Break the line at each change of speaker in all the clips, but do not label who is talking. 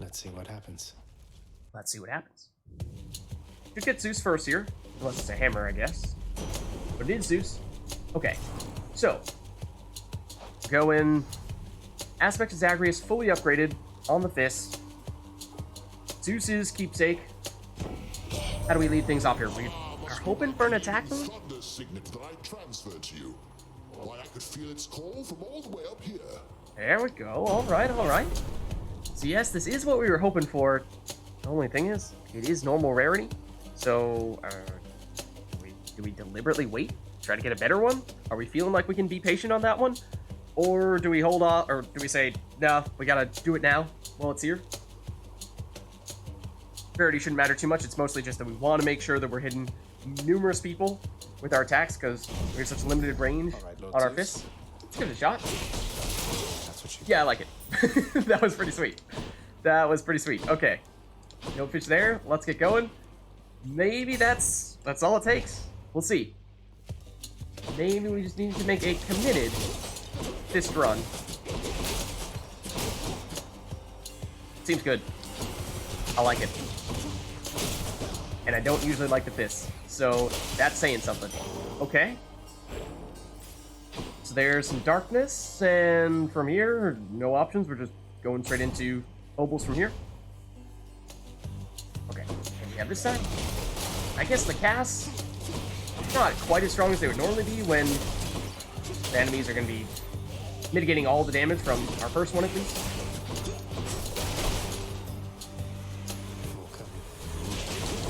Let's see what happens.
Let's see what happens. Should get Zeus first here. Unless it's a hammer, I guess. But it is Zeus. Okay. So. Go in. Aspect of Zagreus fully upgraded on the fist. Zeus's keepsake. How do we lead things off here? We are hoping for an attack boon?
Thunder signet that I transferred to you. Why, I could feel its call from all the way up here.
There we go. Alright, alright. So yes, this is what we were hoping for. The only thing is, it is normal rarity. So, do we deliberately wait? Try to get a better one? Are we feeling like we can be patient on that one? Or do we hold on, or do we say, no, we gotta do it now while it's here? Rarity shouldn't matter too much. It's mostly just that we want to make sure that we're hitting numerous people with our attacks because we have such limited range on our fists. Let's give it a shot.
That's what you
Yeah, I like it. That was pretty sweet. That was pretty sweet. Okay. No fish there. Let's get going. Maybe that's all it takes. We'll see. Maybe we just need to make a committed fist run. Seems good. I like it. And I don't usually like the fists, so that's saying something. Okay. So there's some darkness, and from here, no options. We're just going straight into obols from here. Okay, and we have this side. I guess the cast, not quite as strong as they would normally be when the enemies are going to be mitigating all the damage from our first one at least.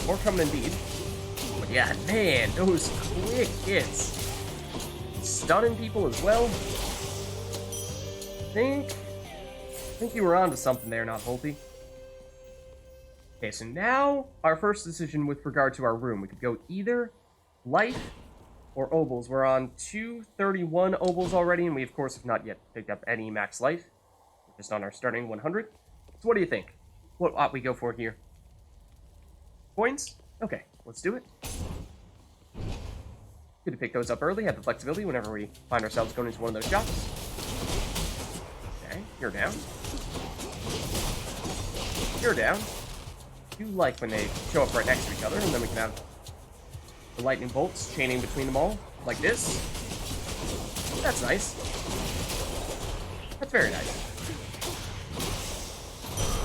More coming indeed. But yeah, man, those quick hits. Stunning people as well. I think you were onto something there, not Volpe. Okay, so now our first decision with regard to our room. We could go either life or obols. We're on 231 obols already, and we of course have not yet picked up any max life. We're just on our starting 100. So what do you think? What ought we go for here? Coins? Okay, let's do it. Good to pick those up early, have the flexibility whenever we find ourselves going into one of those shops. Okay, you're down. You're down. I do like when they show up right next to each other, and then we can have the lightning bolts chaining between them all, like this. That's nice. That's very nice.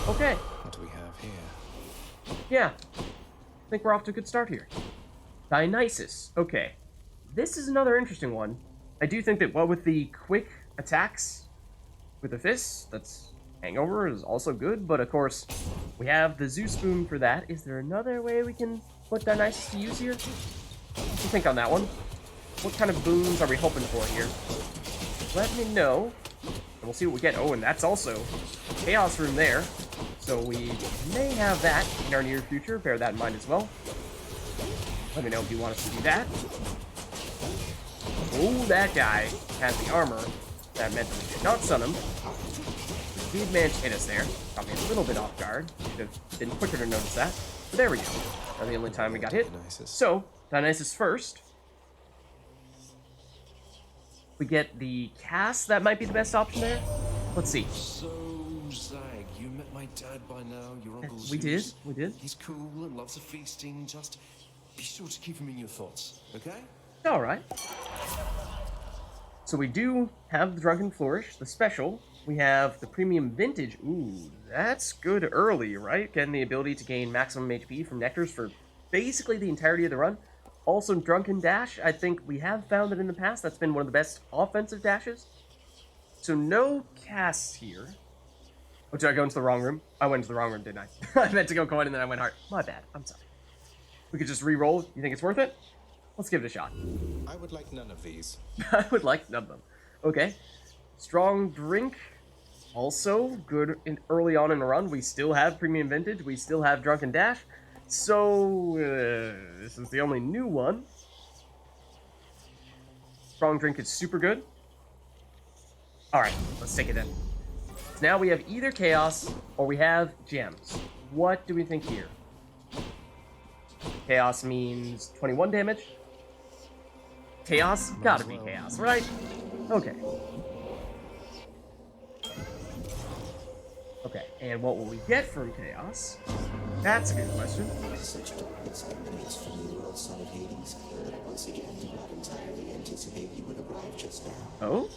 Okay.
What do we have here?
Yeah. I think we're off to a good start here. Dionysus. Okay. This is another interesting one. I do think that, well, with the quick attacks with the fists, that's Hangover is also good, but of course, we have the Zeus boon for that. Is there another way we can put Dionysus to use here? What do you think on that one? What kind of boons are we hoping for here? Let me know, and we'll see what we get. Oh, and that's also Chaos Room there. So we may have that in our near future. Bear that in mind as well. Let me know if you want us to do that. Oh, that guy has the armor. That meant that we did not stun him. We did manage to hit us there. Caught me a little bit off guard. Should have been quicker to notice that. But there we go. Not the only time we got hit. So, Dionysus first. We get the cast. That might be the best option there. Let's see.
So, Zag, you met my dad by now, your Uncle
We
Zeus.
did.
He's cool and loves a feasting, just be sure to keep him in your thoughts, okay?
Alright. So we do have the Drunken Flourish, the special. We have the Premium Vintage. Ooh, that's good early, right? Getting the ability to gain maximum HP from Nectars for basically the entirety of the run. Also, Drunken Dash. I think we have found that in the past that's been one of the best offensive dashes. So no casts here. Oh, did I go into the wrong room? I went into the wrong room, didn't I? I meant to go coin and then I went heart. My bad. I'm sorry. We could just re-roll. You think it's worth it? Let's give it a shot.
I would like none of these.
I would like none of them. Okay. Strong drink. Also good early on in the run. We still have Premium Vintage. We still have Drunken Dash. So, this is the only new one. Strong drink is super good. Alright, let's take it in. So now we have either Chaos or we have Gems. What do we think here? Chaos means 21 damage. Chaos? Gotta be Chaos, right? Okay. Okay, and what will we get from Chaos? That's a good question.
Research documents from the world side of Hades. Once again, did not entirely anticipate you would arrive just now.
Oh?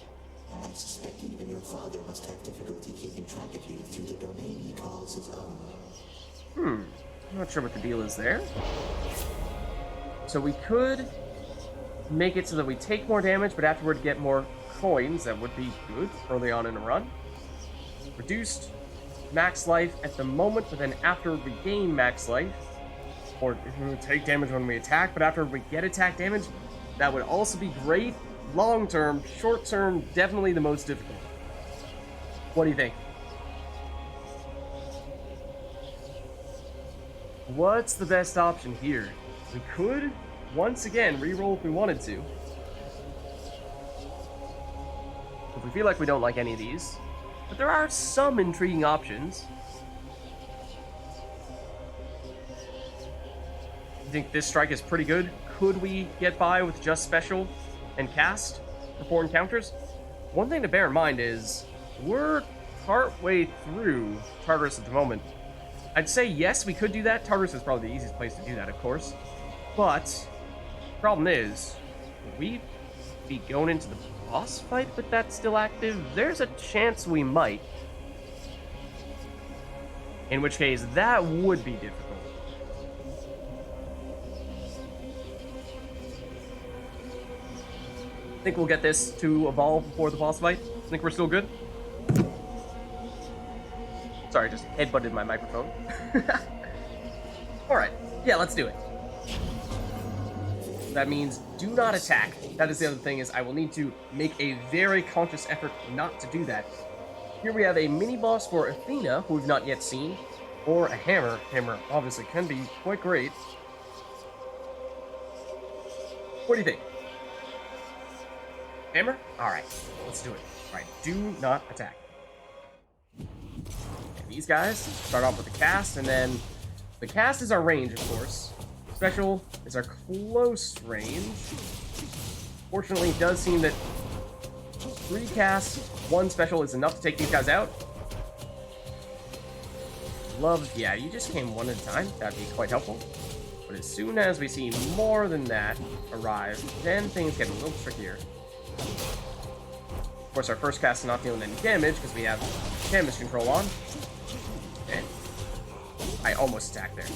I suspect even your father must have difficulty keeping track of you through the domain he calls his own.
I'm not sure what the deal is there. So we could make it so that we take more damage, but afterward get more coins. That would be good early on in a run. Reduced max life at the moment, but then after we gain max life, or if we would take damage when we attack, but after we get attack damage, that would also be great. Long term, short term, definitely the most difficult. What do you think? What's the best option here? We could, once again, reroll if we wanted to. If we feel like we don't like any of these. But there are some intriguing options. I think this strike is pretty good. Could we get by with just special and cast for 4 encounters? One thing to bear in mind is we're partway through Tartarus at the moment. I'd say yes, we could do that. Tartarus is probably the easiest place to do that, of course. But the problem is, will we be going into the boss fight with that still active? There's a chance we might. In which case, that would be difficult. Think we'll get this to evolve before the boss fight? Think we're still good? Sorry, just headbutted my microphone. Alright, yeah, let's do it. That means do not attack. That is the other thing, is I will need to make a very conscious effort not to do that. Here we have a mini-boss for Athena, who we've not yet seen, or a hammer. Hammer obviously can be quite great. What do you think? Hammer? Alright, let's do it. Alright, do not attack. And these guys start off with the cast, and then the cast is our range, of course. Special is our close range. Fortunately, it does seem that 3 casts, 1 special is enough to take these guys out. Love, yeah, you just came one at a time. That'd be quite helpful. But as soon as we see more than that arrive, then things get a little trickier. Of course, our first cast is not dealing any damage because we have damage control on. Okay. I almost attacked there.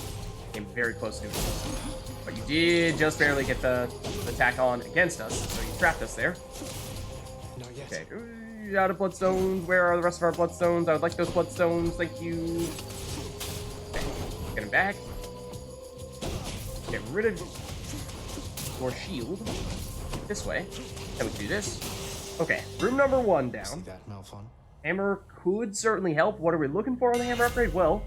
Came very close to it. But you did just barely get the attack on against us, so you trapped us there.
Not yet.
Okay. Out of bloodstones. Where are the rest of our bloodstones? I would like those bloodstones. Thank you. Okay. Get him back. Get rid of your shield. This way. Then we can do this. Okay. Room number 1
See
down.
that, Malphon?
Hammer could certainly help. What are we looking for on the hammer upgrade? Well,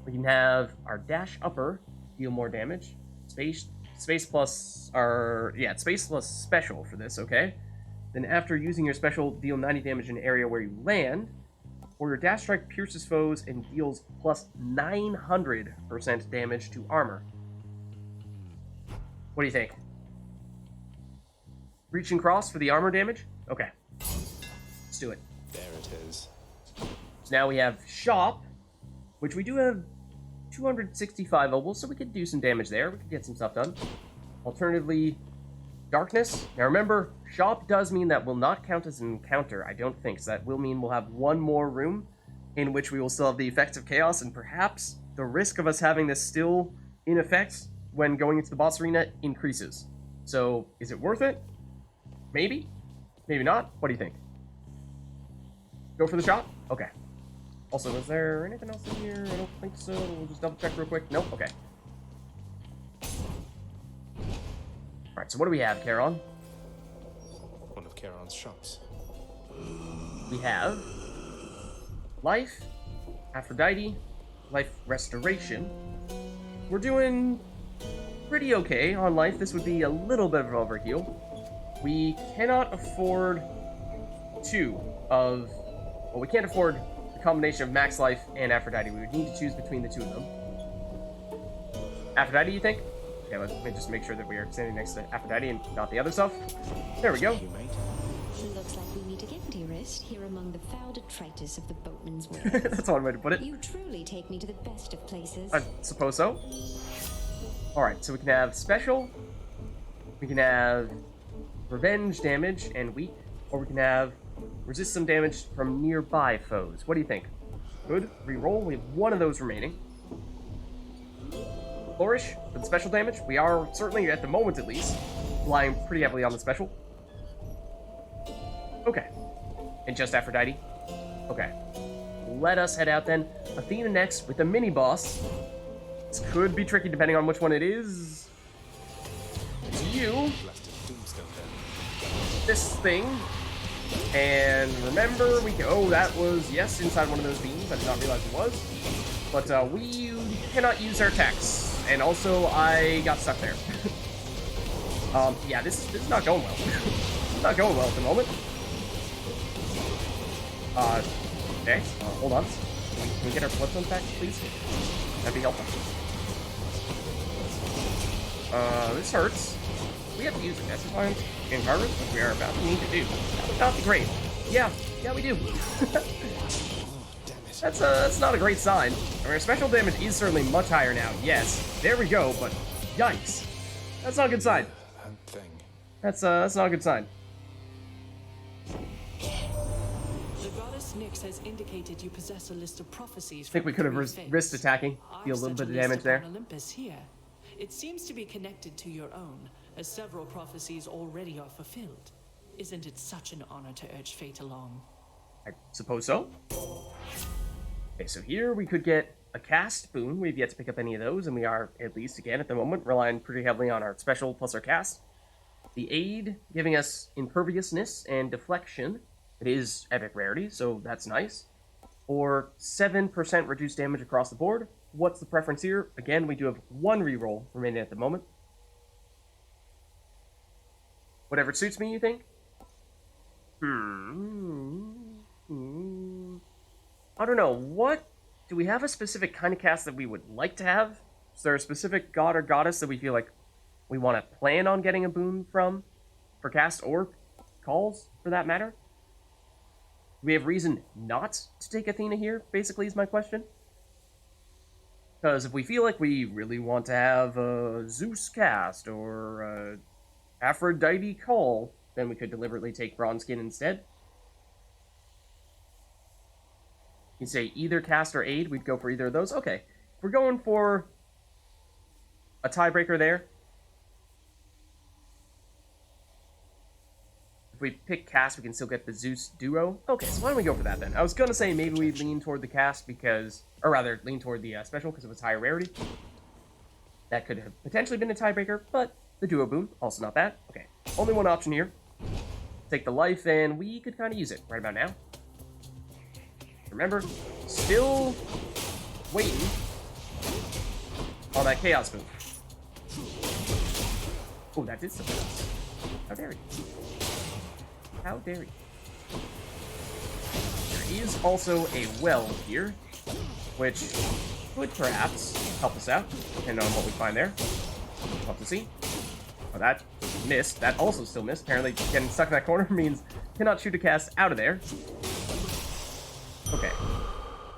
we can have our dash upper deal more damage. Space plus our space plus special for this, okay? Then after using your special, deal 90 damage in an area where you land, or your dash strike pierces foes and deals plus 900% damage to armor. What do you think? Reach and cross for the armor damage? Okay. Let's do it.
There it is.
So now we have shop, which we do have 265 obols, so we could do some damage there. We could get some stuff done. Alternatively, darkness. Now remember, shop does mean that will not count as an encounter, I don't think. So that will mean we'll have 1 more room in which we will still have the effects of chaos, and perhaps the risk of us having this still in effect when going into the boss arena increases. So, is it worth it? Maybe? Maybe not? What do you think? Go for the shot? Okay. Also, is there anything else in here? I don't think so. We'll just double check real quick. Nope, okay. Alright, so what do we have, Charon?
One of Charon's shops.
We have life, Aphrodite, life restoration. We're doing pretty okay on life. This would be a little bit of an overheal. We cannot afford 2 of... Well, we can't afford the combination of max life and Aphrodite. We would need to choose between the 2 of them. Aphrodite, you think? Okay, let me just make sure that we are standing next to Aphrodite and not the other stuff. There we go.
You, mate?
Looks like we meet again, dearest. tourist here among the foul detritus of the boatman's way.
That's one way to put it.
You truly take me to the best of places.
I suppose so. Alright, so we can have special, we can have revenge damage and weak, or we can have resist some damage from nearby foes. What do you think? Good. Reroll. We have one of those remaining. Flourish for the special damage. We are certainly, at the moment at least, relying pretty heavily on the special. Okay. And just Aphrodite. Okay. Let us head out then. Athena next with the mini-boss. This could be tricky depending on which one it is. It's you.
Blasted tombstone then.
This thing. And remember, we can... Oh, that was, yes, inside one of those beams. I did not realize it was. But we cannot use our attacks. And also, I got stuck there. Yeah, this is not going well. It's not going well at the moment. Okay, hold on. Can we get our bloodstones back, please? That'd be helpful. This hurts. We have to use Decifying in Harvard, which we are about to need to do. That would not be great. Yeah, we do. That's not a great sign. I mean, our special damage is certainly much higher now. Yes, there we go. But yikes, that's not a good sign.
That thing.
That's not a good sign.
The goddess Nyx has indicated you possess a list of prophecies.
I think we could have risked attacking. Deal a little bit of damage there.
Olympus here. It seems to be connected to your own, as several prophecies already are fulfilled. Isn't it such an honor to urge fate along?
I suppose so. Okay, so here we could get a cast boon. We've yet to pick up any of those, and we are, at least again at the moment, relying pretty heavily on our special plus our cast. The aid giving us imperviousness and deflection. It is epic rarity, so that's nice. Or 7% reduced damage across the board. What's the preference here? Again, we do have one reroll remaining at the moment. Whatever suits me, you think? I don't know. What? Do we have a specific kind of cast that we would like to have? Is there a specific god or goddess that we feel like we want to plan on getting a boon from? For cast or calls, for that matter? Do we have reason not to take Athena here, basically, is my question? Because if we feel like we really want to have a Zeus cast or a Aphrodite call, then we could deliberately take Bronze Skin instead. You say either cast or aid, we'd go for either of those. Okay, if we're going for a tiebreaker there. If we pick cast, we can still get the Zeus duo. Okay, so why don't we go for that then? I was gonna say maybe we lean toward the cast because, or rather, lean toward the special because of its higher rarity. That could have potentially been a tiebreaker, but the duo boon, also not bad. Okay, only one option here. Take the life, and we could kind of use it right about now. Remember, still waiting on that chaos boon. Oh, that did something else. How dare you? How dare you? There is also a well here, which could perhaps help us out, depending on what we find there. We'll have to see. Oh, that missed. That also still missed. Apparently, getting stuck in that corner means cannot shoot a cast out of there. Okay.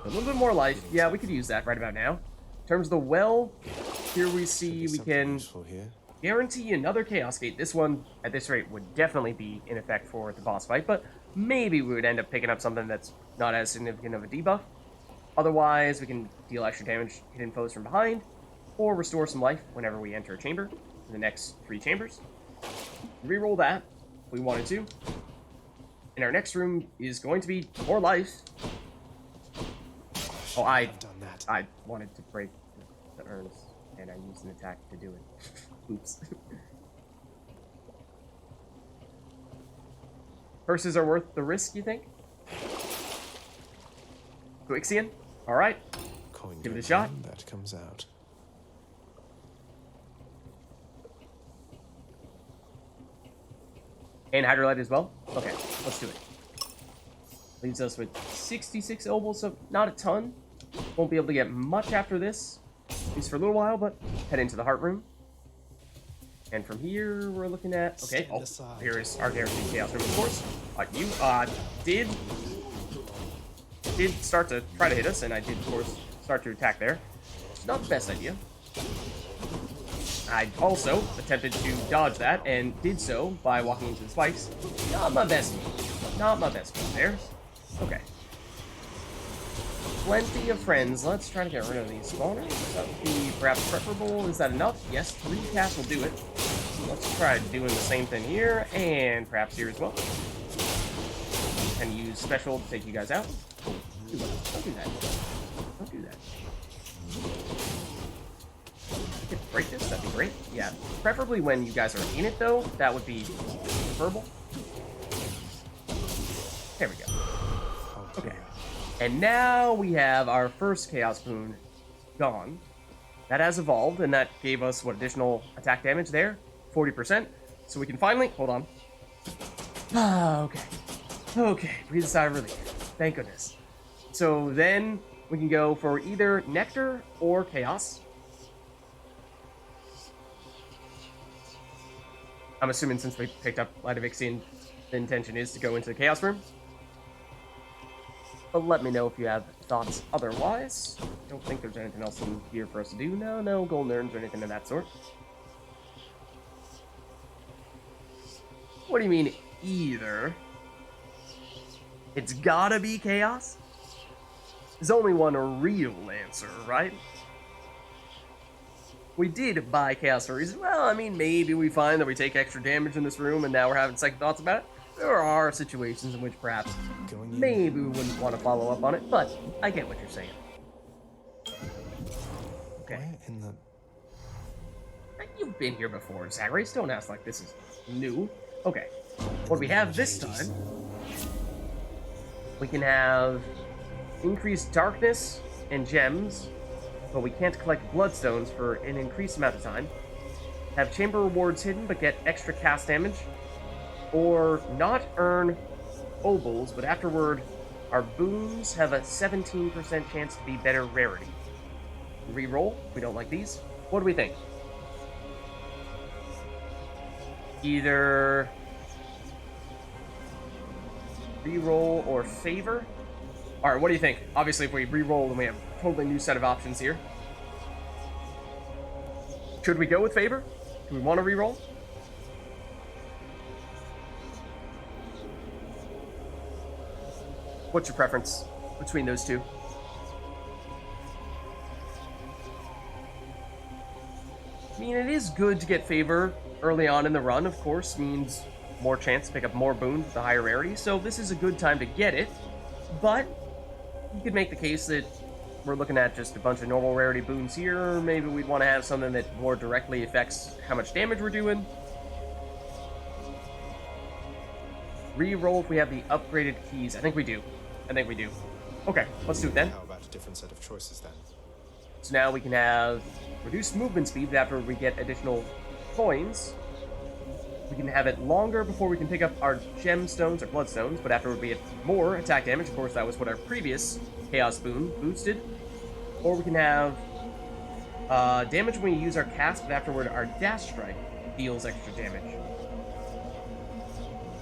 A little bit more life. Yeah, we could use that right about now. In terms of the well, here we see we can guarantee another Chaos Gate. This one, at this rate, would definitely be in effect for the boss fight, but maybe we would end up picking up something that's not as significant of a debuff. Otherwise, we can deal extra damage, hidden foes from behind, or restore some life whenever we enter a chamber in the next 3 chambers. Reroll that if we wanted to. And our next room is going to be more life. Oh, I wanted to break the urns, and I used an attack to do it. Oops. Purses are worth the risk, you think? Quixian? Alright. Give it a shot.
That comes out.
And Hydrolite as well? Okay, let's do it. Leaves us with 66 obols, so not a ton. Won't be able to get much after this, at least for a little while, but head into the Heart Room. And from here, we're looking at... Okay, oh, here is our guaranteed Chaos Room, of course. did start to try to hit us, and I did, of course, start to attack there. It's not the best idea. I also attempted to dodge that, and did so by walking into the spikes. Not my best move. Not my best move there. Okay. Plenty of friends. Let's try to get rid of these spawners. That would be perhaps preferable. Is that enough? Yes, 3 casts will do it. Let's try doing the same thing here, and perhaps here as well. And use special to take you guys out. Don't do that. Don't do that. I could break this, that'd be great. Yeah, preferably when you guys are in it, though. That would be preferable. There we go. Okay. And now we have our first Chaos Boon gone. That has evolved, and that gave us, what, additional attack damage there? 40%. So we can finally... Hold on. Okay. Okay, breathe a sigh of relief. Thank goodness. So then we can go for either Nectar or Chaos. I'm assuming since we picked up Light of Ixion, the intention is to go into the Chaos Room. But let me know if you have thoughts otherwise. Don't think there's anything else in here for us to do. No golden urns or anything of that sort. What do you mean, either? It's gotta be Chaos? There's only one real answer, right? We did buy Chaos for a reason. Well, I mean, maybe we find that we take extra damage in this room and now we're having second thoughts about it. There are situations in which perhaps maybe we wouldn't want to follow up on it, but I get what you're saying. Okay.
Where in the...
You've been here before, Zagreus. Don't ask like this is new. Okay. What we have this time, we can have increased darkness and gems, but we can't collect bloodstones for an increased amount of time. Have chamber rewards hidden, but get extra cast damage. Or not earn obols, but afterward, our boons have a 17% chance to be better rarity. Reroll. We don't like these. What do we think? Either reroll or favor. Alright, what do you think? Obviously, if we reroll, then we have a totally new set of options here. Should we go with favor? Do we want to reroll? What's your preference between those two? I mean, it is good to get favor early on in the run, of course, means more chance to pick up more boons with the higher rarity, so this is a good time to get it, but you could make the case that we're looking at just a bunch of normal rarity boons here, or maybe we'd want to have something that more directly affects how much damage we're doing. Reroll if we have the upgraded keys. I think we do. Okay, let's do it then.
How about a different set of choices then?
So now we can have reduced movement speed after we get additional coins. We can have it longer before we can pick up our gemstones or bloodstones, but afterward we get more attack damage. Of course, that was what our previous Chaos Boon boosted. Or we can have damage when we use our cast, but afterward our dash strike deals extra damage.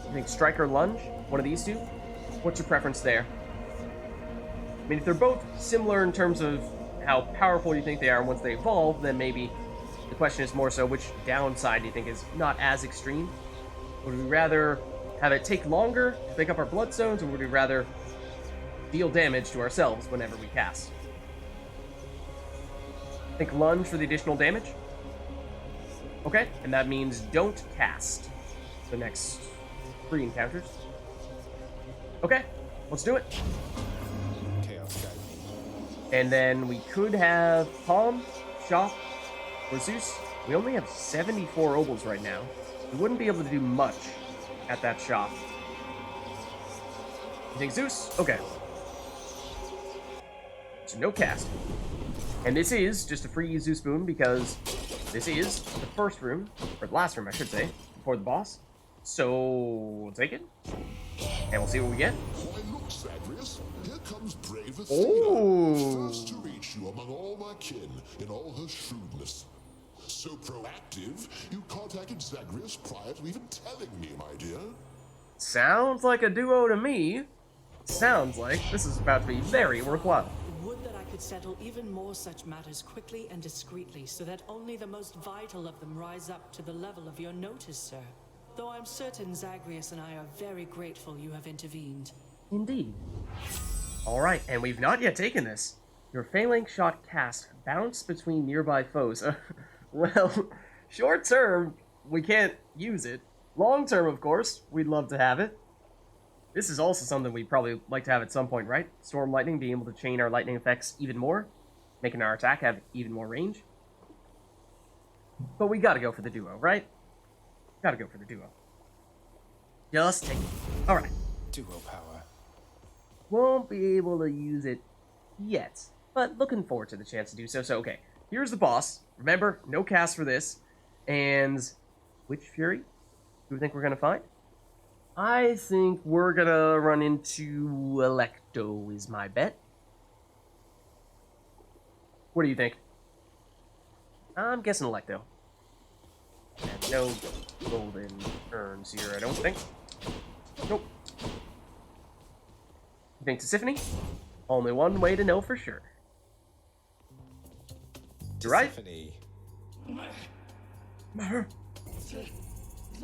I think strike or lunge, one of these two. What's your preference there? I mean, if they're both similar in terms of how powerful you think they are once they evolve, then maybe the question is more so which downside do you think is not as extreme? Would we rather have it take longer to pick up our bloodstones, or would we rather deal damage to ourselves whenever we cast? I think lunge for the additional damage. Okay, and that means don't cast the next 3 encounters. Okay, let's do it.
Chaos guide me.
And then we could have Palm, Shop, or Zeus. We only have 74 obols right now. We wouldn't be able to do much at that shop. You think Zeus? Okay. So no cast. And this is just a free Zeus boon because this is the first room, or the last room I should say, before the boss. So we'll take it. And we'll see what we get.
Why, look, Zagreus, here comes brave Athena,
Oh.
first to reach you among all my kin in all her shrewdness. So proactive, you contacted Zagreus prior to even telling me, my dear.
Sounds like a duo to me. Sounds like this is about to be very worthwhile.
Would that I could settle even more such matters quickly and discreetly, so that only the most vital of them rise up to the level of your notice, sir. Though I'm certain Zagreus and I are very grateful you have intervened.
Indeed. Alright, and we've not yet taken this. Your phalanx shot cast bounce between nearby foes. Well, short term, we can't use it. Long term, of course, we'd love to have it. This is also something we'd probably like to have at some point, right? Storm Lightning, being able to chain our lightning effects even more, making our attack have even more range. But we gotta go for the duo, right? Gotta go for the duo. Just take it. Alright.
Duo power.
Won't be able to use it yet, but looking forward to the chance to do so. So, okay, here's the boss. Remember, no cast for this. And which Fury do we think we're gonna find? I think we're gonna run into Electo is my bet. What do you think? I'm guessing Electo. And no golden urns here, I don't think. Nope. You think Tisiphone? Only one way to know for sure. You're right.
Tiffany.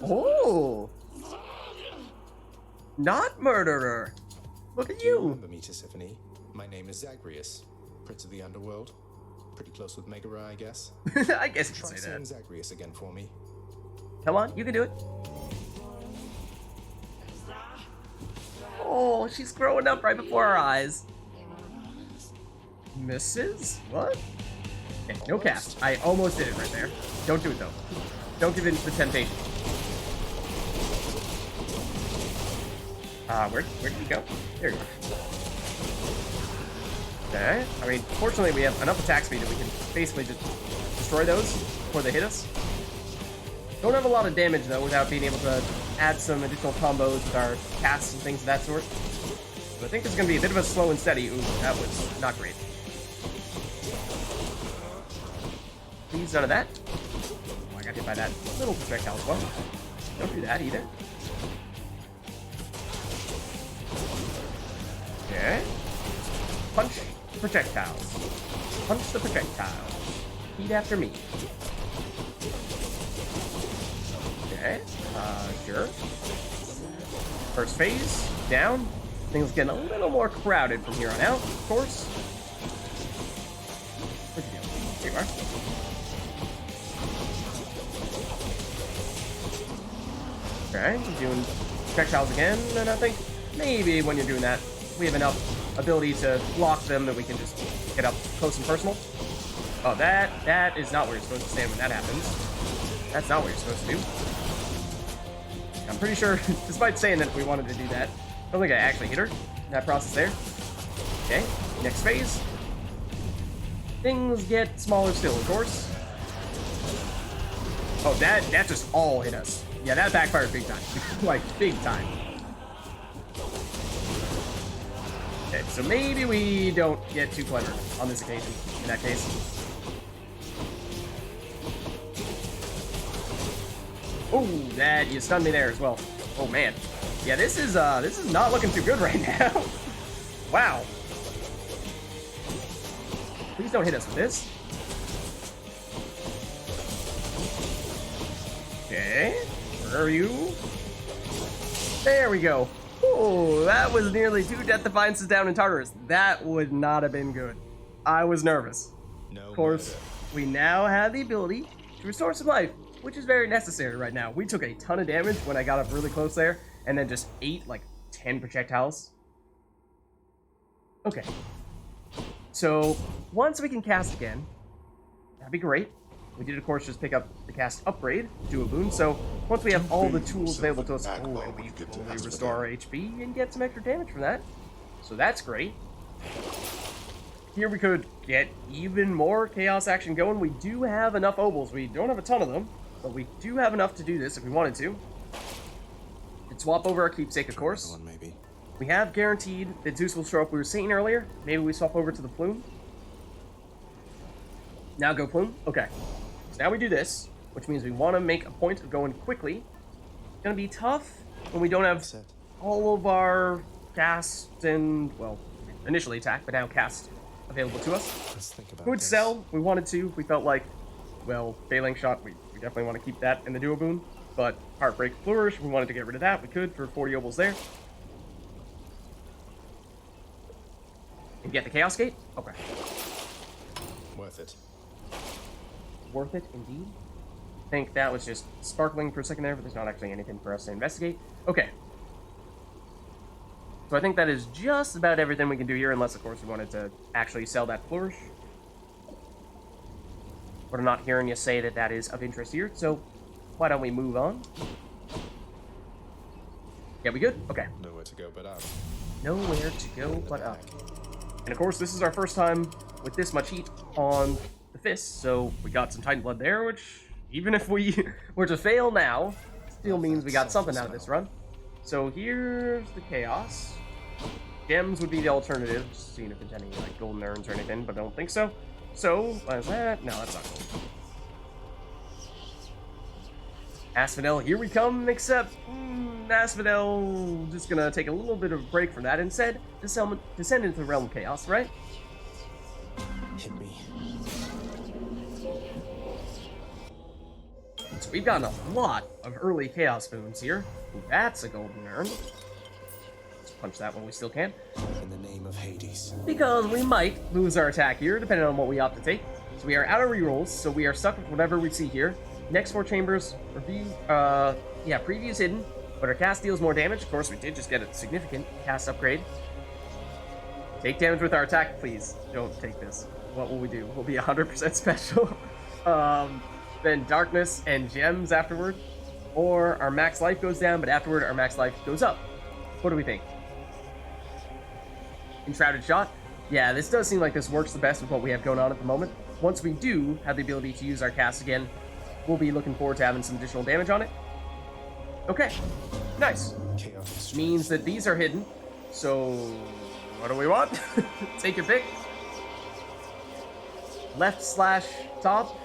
Oh! Not murderer! Look at
Do you
you!
remember me, Tiffany? My name is Zagreus, Prince of the Underworld. Pretty close with Megara, I guess.
I guess you
Try
could say
saying
that.
Zagreus again for me.
Come on, you can do it. Oh, she's growing up right before our eyes. Misses? What? Okay, no cast. I almost did it right there. Don't do it though. Don't give in to the temptation. Where did he go? There you go. Okay. I mean, fortunately we have enough attack speed that we can basically just destroy those before they hit us. Don't have a lot of damage though without being able to add some additional combos with our casts and things of that sort. So I think this is going to be a bit of a slow and steady. Ooh, that was not great. Please, none of that. Oh, I got hit by that little projectile as well. Don't do that either. Okay. Punch the projectiles. Punch the projectiles. Repeat after me. Okay. Sure. First phase, down. Things getting a little more crowded from here on out, of course. Where'd you go? Here you are. Okay, you're doing projectiles again, and I think maybe when you're doing that, we have enough ability to block them that we can just get up close and personal. Oh, that is not where you're supposed to stand when that happens. That's not what you're supposed to do. I'm pretty sure, despite saying that we wanted to do that, I don't think I actually hit her in that process there. Okay, next phase. Things get smaller still, of course. Oh, that just all hit us. Yeah, that backfired big time. Like, big time. Okay, so maybe we don't get too clever on this occasion, in that case. Oh, that you stunned me there as well. Oh man, yeah, this is not looking too good right now. Wow. Please don't hit us with this. Okay, where are you? There we go. Oh, that was nearly 2 Death Defiances down in Tartarus. That would not have been good. I was nervous.
No
Of course,
murder.
we now have the ability to restore some life, which is very necessary right now. We took a ton of damage when I got up really close there, and then just ate like 10 projectiles. Okay. So, once we can cast again, that'd be great. We did, of course, just pick up the cast upgrade, do a boon, so once we have all the tools available to us, we restore our HP and get some extra damage from that. So that's great. Here we could get even more chaos action going. We do have enough obols. We don't have a ton of them, but we do have enough to do this if we wanted to. Could swap over our keepsake, of course.
One maybe.
We have guaranteed that Zeus will show up. We were saying earlier, maybe we swap over to the plume. Now go plume. Okay. So now we do this, which means we want to make a point of going quickly. It's going to be tough when we don't have
Set.
all of our cast and, well, initially attack, but now cast available to us.
Let's think about
Could
this.
sell. We wanted to. We felt like, well, Failing Shot, we definitely want to keep that in the duo boon. But Heartbreak Flourish, we wanted to get rid of that. We could for 40 obols there. And get the Chaos Gate? Okay.
Worth it.
Worth it, indeed. I think that was just sparkling for a second there, but there's not actually anything for us to investigate. Okay. So I think that is just about everything we can do here, unless, of course, we wanted to actually sell that Flourish. But I'm not hearing you say that that is of interest here, so why don't we move on? Yeah, we good? Okay.
Nowhere to go but up.
Nowhere to go but up. And of course, this is our first time with this much heat on the fist, so we got some Titan Blood there, which, even if we were to fail now, still means we got something out of this run. So here's the Chaos. Gems would be the alternative, just seeing if there's any like golden urns or anything, but I don't think so. So, what is that? No, that's not gold. Asphodel, here we come, except Asphodel just gonna take a little bit of a break from that, instead descend into the realm of chaos, right?
Hit me.
So we've gotten a lot of early chaos boons here. Ooh, that's a golden urn. Let's punch that when we still can.
In the name of Hades.
Because we might lose our attack here, depending on what we opt to take. So we are out of rerolls, so we are stuck with whatever we see here. Next 4 chambers, preview's hidden, but our cast deals more damage. Of course, we did just get a significant cast upgrade. Take damage with our attack, please. Don't take this. What will we do? We'll be 100% special. Then darkness and gems afterward. Or our max life goes down, but afterward our max life goes up. What do we think? Enshrouded Shot? Yeah, this does seem like this works the best with what we have going on at the moment. Once we do have the ability to use our cast again, we'll be looking forward to having some additional damage on it. Okay, nice.
Chaos.
Means that these are hidden. So, what do we want? Take your pick. Left / top.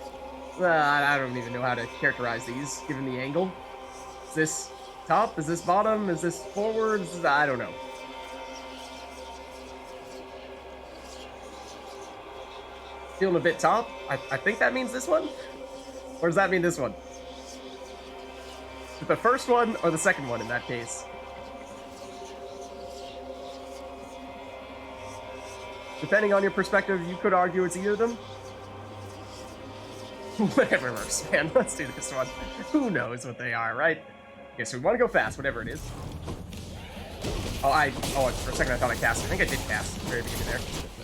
I don't even know how to characterize these, given the angle. Is this top? Is this bottom? Is this forward? I don't know. Feeling a bit top. I think that means this one? Or does that mean this one? Is it the first one or the second one in that case? Depending on your perspective, you could argue it's either of them. Whatever works, man. Let's do this one. Who knows what they are, right? Okay, so we want to go fast, whatever it is. Oh, for a second I thought I cast. I think I did cast at the very beginning there.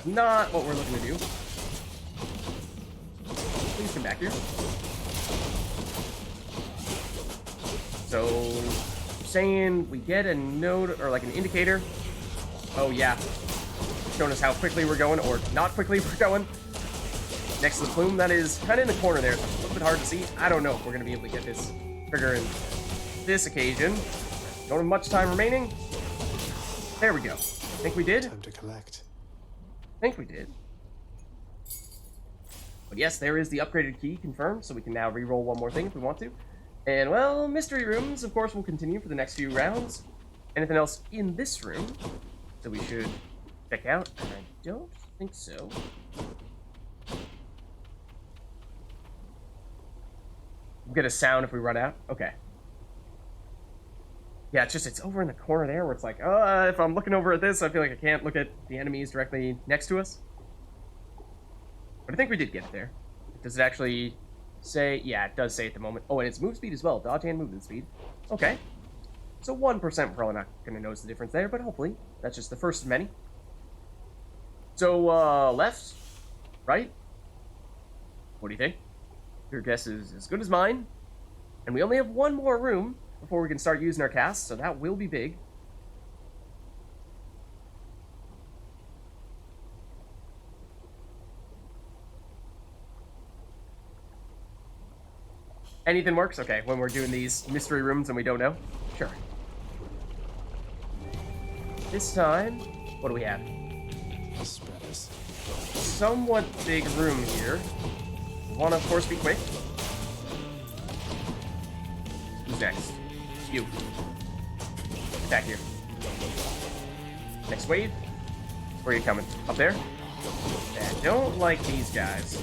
Not what we're looking to do. Please come back here. So, saying we get a node, or like an indicator. Oh yeah. Showing us how quickly we're going, or not quickly we're going. Next to the plume, that is kind of in the corner there. It's a little bit hard to see. I don't know if we're going to be able to get this trigger in this occasion. Don't have much time remaining. There we go. Think we did?
Time to collect.
Think we did. But yes, there is the upgraded key confirmed, so we can now re-roll one more thing if we want to. And, well, mystery rooms, of course, will continue for the next few rounds. Anything else in this room that we should check out? And I don't think so. We'll get a sound if we run out. Okay. Yeah, it's over in the corner there where it's like, if I'm looking over at this, I feel like I can't look at the enemies directly next to us. But I think we did get it there. Does it actually say? Yeah, it does say at the moment. Oh, and it's move speed as well. Dodge and movement speed. Okay. So 1%, we're probably not going to notice the difference there, but hopefully that's just the first of many. So, left, right. What do you think? Your guess is as good as mine. And we only have one more room before we can start using our cast, so that will be big. Anything works? Okay, when we're doing these mystery rooms and we don't know? Sure. This time, what do we have?
Spreaders.
Somewhat big room here. We want to, of course, be quick. Who's next? You. Back here. Next wave. Where are you coming? Up there? Yeah, I don't like these guys.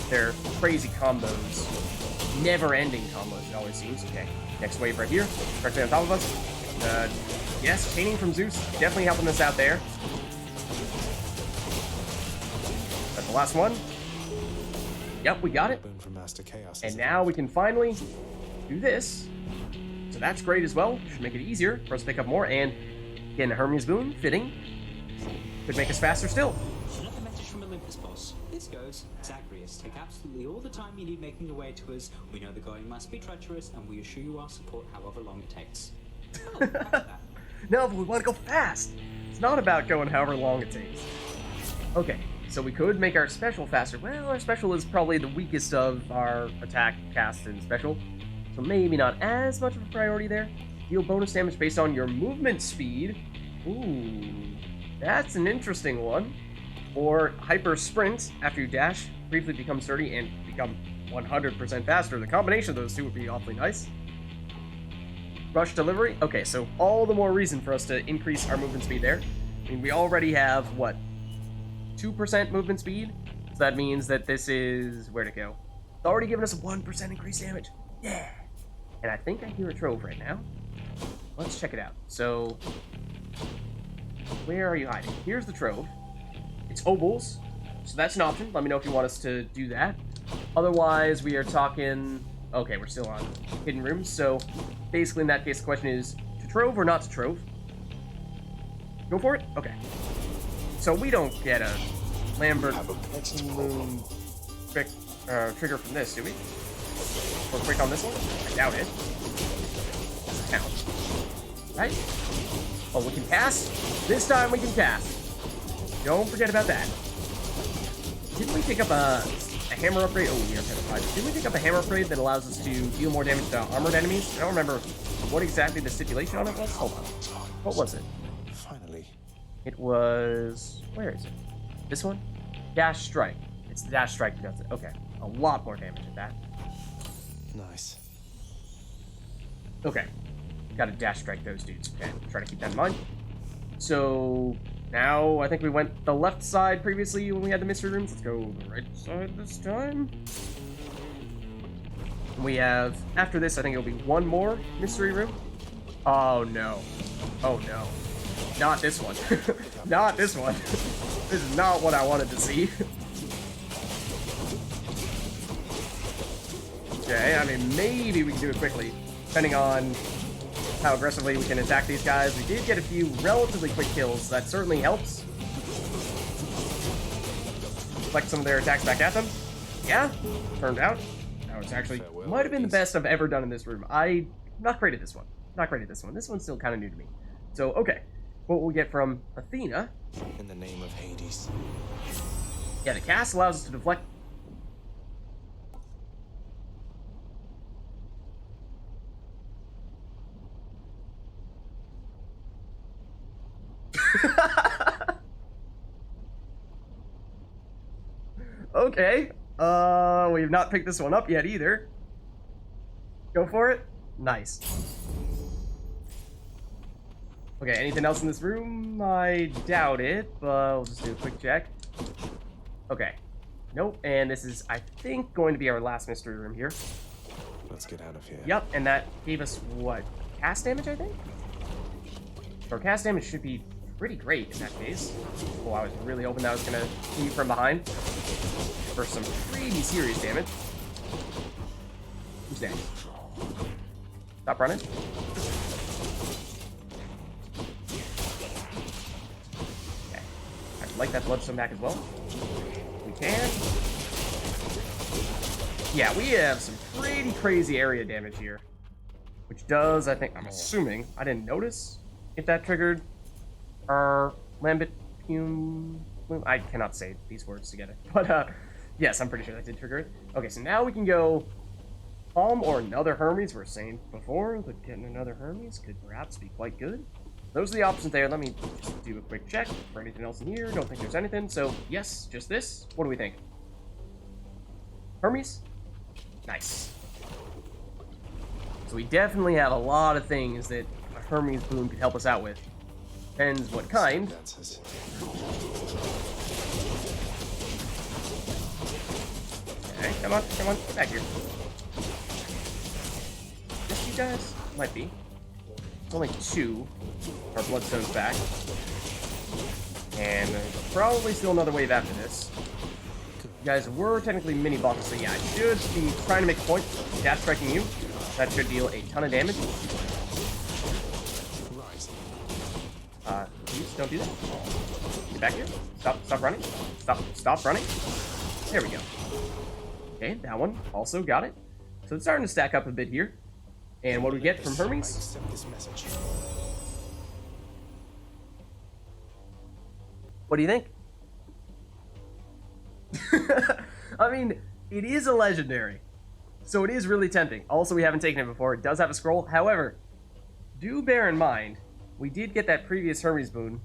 They're crazy combos. Never-ending combos, it always seems. Okay, next wave right here. Directly on top of us. Yes, chaining from Zeus. Definitely helping us out there. That's the last one. Yep, we got it.
Boon from Master Chaos.
And now we can finally do this. So that's great as well. Should make it easier for us to pick up more. And again, Hermes boon, fitting. Could make us faster still.
Another message from Olympus, boss. This goes, Zagreus, take absolutely all the time you need making your way to us. We know the going must be treacherous, and we assure you our support however long it takes. Oh, how about that?
No, but we want to go fast. It's not about going however long it takes. Okay, so we could make our special faster. Well, our special is probably the weakest of our attack, cast, and special. So maybe not as much of a priority there. Deal bonus damage based on your movement speed. Ooh, that's an interesting one. Or hyper sprint after you dash, briefly become sturdy, and become 100% faster. The combination of those two would be awfully nice. Rush delivery. Okay, so all the more reason for us to increase our movement speed there. I mean, we already have, what, 2% movement speed? So that means that this is... where'd it go? It's already given us a 1% increased damage. Yeah! And I think I hear a trove right now. Let's check it out. So, where are you hiding? Here's the trove. It's obols, so that's an option. Let me know if you want us to do that. Otherwise, we are talking... okay, we're still on hidden rooms, so basically in that case the question is to trove or not to trove? Go for it? Okay. So we don't get a Lambert Moon trigger from this, do we? Or quick on this one? I doubt it. Doesn't count. Right? Oh, we can cast? This time we can cast. Don't forget about that. Didn't we pick up a hammer upgrade? Oh, we are petrified. Didn't we pick up a hammer upgrade that allows us to deal more damage to armored enemies? I don't remember what exactly the stipulation on it was. Hold on. What was it?
Finally.
It was... where is it? This one? Dash Strike. It's the Dash Strike that does it. Okay. A lot more damage at that.
Nice.
Okay. Gotta Dash Strike those dudes. Okay. Try to keep that in mind. So... now, I think we went the left side previously when we had the mystery rooms. Let's go the right side this time. We have, after this, I think it'll be one more mystery room. Oh, no. Oh, no. Not this one. Not this one. This is not what I wanted to see. Okay, I mean, maybe we can do it quickly, depending on how aggressively we can attack these guys. We did get a few relatively quick kills. That certainly helps. Deflect some of their attacks back at them. Yeah, turned out. That was actually, might have been the best I've ever done in this room. I'm not great at this one. Not great at this one. This one's still kind of new to me. So, okay. What will we get from Athena?
In the name of Hades.
Yeah, the cast allows us to deflect. Okay. We've not picked this one up yet either. Go for it. Nice. Okay, anything else in this room? I doubt it, but we'll just do a quick check. Okay. Nope, and this is, I think, going to be our last mystery room here.
Let's get out of here.
Yep, and that gave us, what, cast damage, I think? Our cast damage should be pretty great in that case. Oh, I was really hoping that was going to be from behind for some pretty serious damage. Who's next? Stop running. Okay. I'd like that bloodstone back as well. We can. Yeah, we have some pretty crazy area damage here. Which does, I think, I'm assuming, I didn't notice if that triggered our Lambit Pume. I cannot say these words together. But, yes, I'm pretty sure that did trigger it. Okay, so now we can go Palm or another Hermes. We were saying before that getting another Hermes could perhaps be quite good. Those are the options there. Let me just do a quick check for anything else in here. Don't think there's anything. So, yes, just this. What do we think? Hermes? Nice. So we definitely have a lot of things that a Hermes boon could help us out with. Depends what kind.
Dancers.
Okay, come on, get back here. Just you guys? Might be. It's only 2. Our bloodstones back. And there's probably still another wave after this. You guys were technically mini bosses, so yeah, I should be trying to make a point. Dash striking you. That should deal a ton of damage. Please don't do that. Get back here. Stop running. Stop running. There we go. Okay, that one also got it. So it's starting to stack up a bit here. And what do we get from Hermes?
Accept this message.
What do you think? I mean, it is a legendary, so it is really tempting. Also, we haven't taken it before. It does have a scroll. However, do bear in mind, we did get that previous Hermes boon,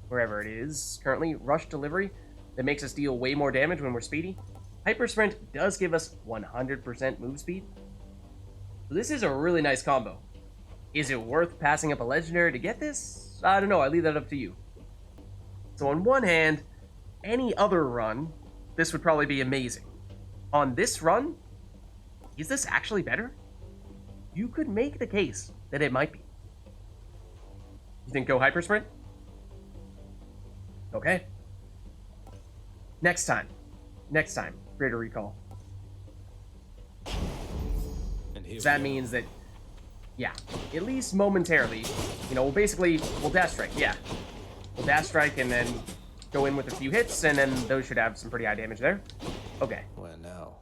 wherever it is, currently, Rush Delivery, that makes us deal way more damage when we're speedy. Hyper Sprint does give us 100% move speed. So this is a really nice combo. Is it worth passing up a legendary to get this? I don't know, I leave that up to you. So on one hand, any other run, this would probably be amazing. On this run, is this actually better? You could make the case that it might be. You think go Hyper Sprint? Okay. Next time, Greater Recall.
And here
So that
we are.
means that, yeah, at least momentarily, you know, we'll dash strike, yeah. We'll dash strike and then go in with a few hits, and then those should have some pretty high damage there. Okay.
Where now?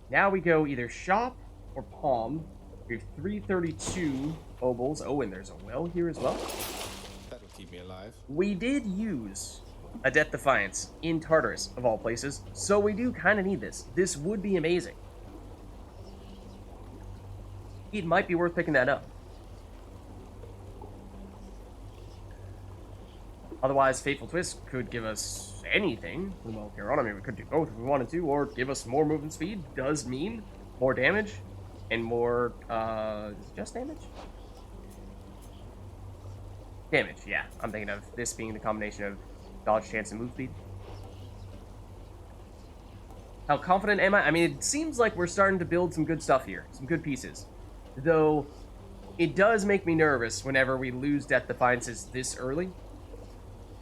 Now we go either shop or palm. We have 332 obols. Oh, and there's a well here as well.
That'll keep me alive.
We did use a Death Defiance in Tartarus, of all places, so we do kind of need this. This would be amazing. It might be worth picking that up. Otherwise, Fateful Twist could give us anything. Well, Charon, I mean, we could do both if we wanted to, or give us more movement speed. Does mean more damage and more, is it just damage? Damage, yeah. I'm thinking of this being the combination of dodge chance and move speed. How confident am I? I mean, it seems like we're starting to build some good stuff here, some good pieces. Though, it does make me nervous whenever we lose Death Defiances this early.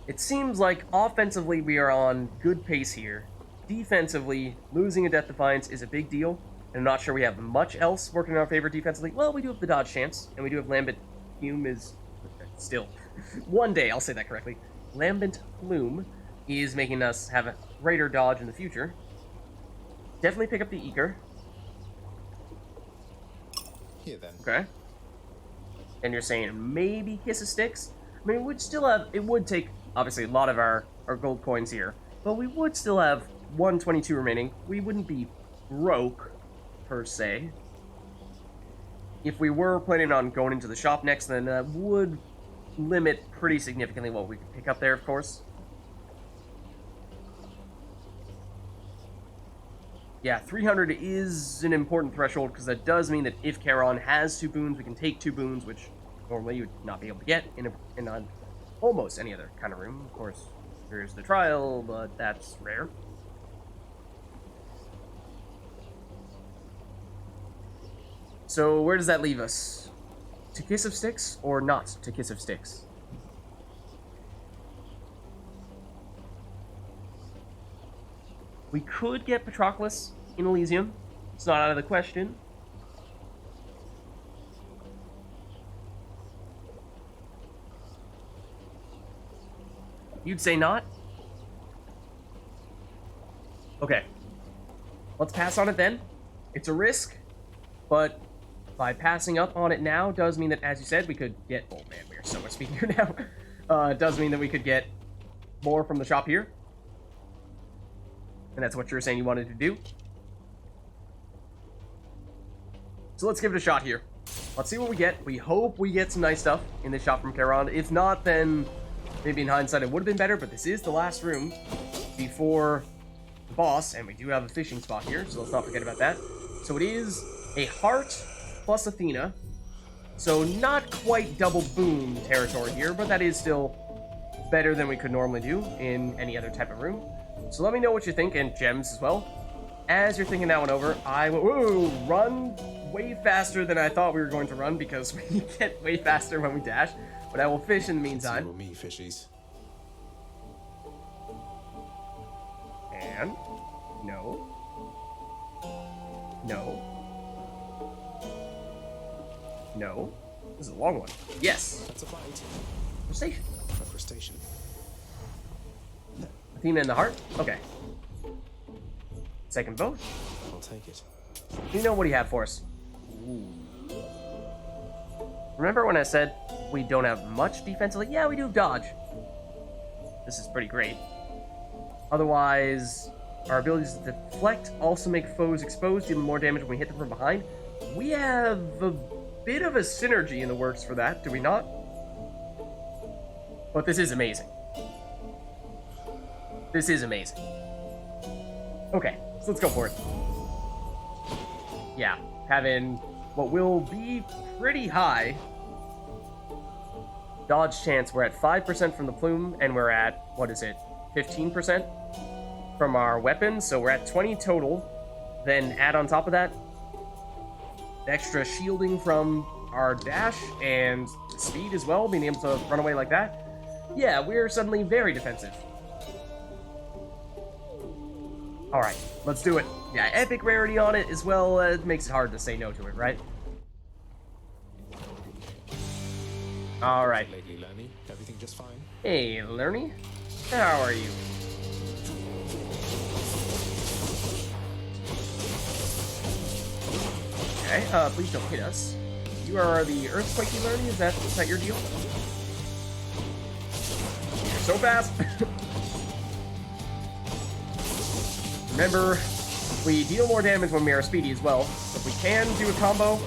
It seems like offensively we are on good pace here. Defensively, losing a Death Defiance is a big deal. And I'm not sure we have much else working in our favor defensively. Well, we do have the dodge chance, and we do have Lambent Hume is... Still. One day, I'll say that correctly. Lambent Plume is making us have a greater dodge in the future. Definitely pick up the Eager.
Here then.
Okay. And you're saying maybe Kiss of Sticks? I mean, we'd still have... It would take, obviously, a lot of our gold coins here. But we would still have 122 remaining. We wouldn't be broke, per se. If we were planning on going into the shop next, then that would limit pretty significantly what we could pick up there, of course. Yeah, 300 is an important threshold, because that does mean that if Charon has 2 boons, we can take 2 boons, which normally you would not be able to get in almost any other kind of room. Of course, there's the trial, but that's rare. So where does that leave us? To Kiss of Sticks or not to Kiss of Sticks? We could get Patroclus in Elysium. It's not out of the question. You'd say not? Okay. Let's pass on it then. It's a risk, but by passing up on it now does mean that, as you said, we could get... Oh man, we are so much speedier now. It does mean that we could get more from the shop here. And that's what you were saying you wanted to do. So let's give it a shot here. Let's see what we get. We hope we get some nice stuff in this shop from Charon. If not, then maybe in hindsight it would have been better, but this is the last room before the boss, and we do have a fishing spot here, so let's not forget about that. So it is a heart plus Athena So not quite double boom territory here, but that is still better than we could normally do in any other type of room. So let me know what you think, and gems as well. As you're thinking that one over, I will run way faster than I thought we were going to run because we get way faster when we dash. But I will fish in the meantime.
You or me, fishies.
And no. No. No. This is a long one. Yes.
That's a bite.
Crustacean.
A crustacean.
Athena in the heart? Okay. Second both.
I'll take it.
You know what do you have for us? Ooh. Remember when I said we don't have much defensively? Yeah, we do have dodge. This is pretty great. Otherwise, our abilities to deflect also make foes exposed, dealing more damage when we hit them from behind. We have a bit of a synergy in the works for that, do we not? But this is amazing. This is amazing. Okay, so let's go for it. Yeah, having what will be pretty high dodge chance. We're at 5% from the plume, and we're at, what is it, 15% from our weapons, so we're at 20 total. Then add on top of that extra shielding from our dash and speed as well, being able to run away like that. Yeah, we're suddenly very defensive. Alright, let's do it. Yeah, epic rarity on it as well. It makes it hard to say no to it, right? Alright.
Lately, Lerny, everything just fine?
Hey, Lerny. How are you? Okay, please don't hit us. You are the Earthquakey Lerny? Is that your deal? You're so fast! Remember, we deal more damage when we are speedy as well. So if we can do a combo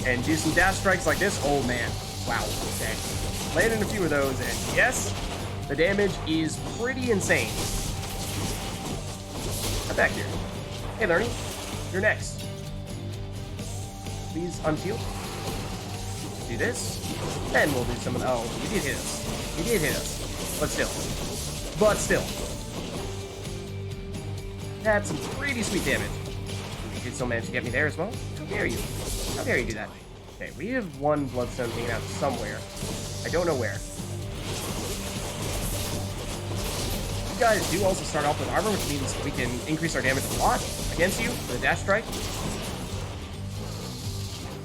and do some dash strikes like this, oh man. Wow, okay. Landed a few of those, and yes, the damage is pretty insane. Come back here. Hey, Lerny, you're next. Please unshield. Do this, then we'll do some of the... Oh, you did hit us. You did hit us. But still. That's some pretty sweet damage. You did still manage to get me there as well. How dare you? How dare you do that? Okay, we have one bloodstone hanging out somewhere. I don't know where. You guys do also start off with armor, which means we can increase our damage a lot against you with a dash strike.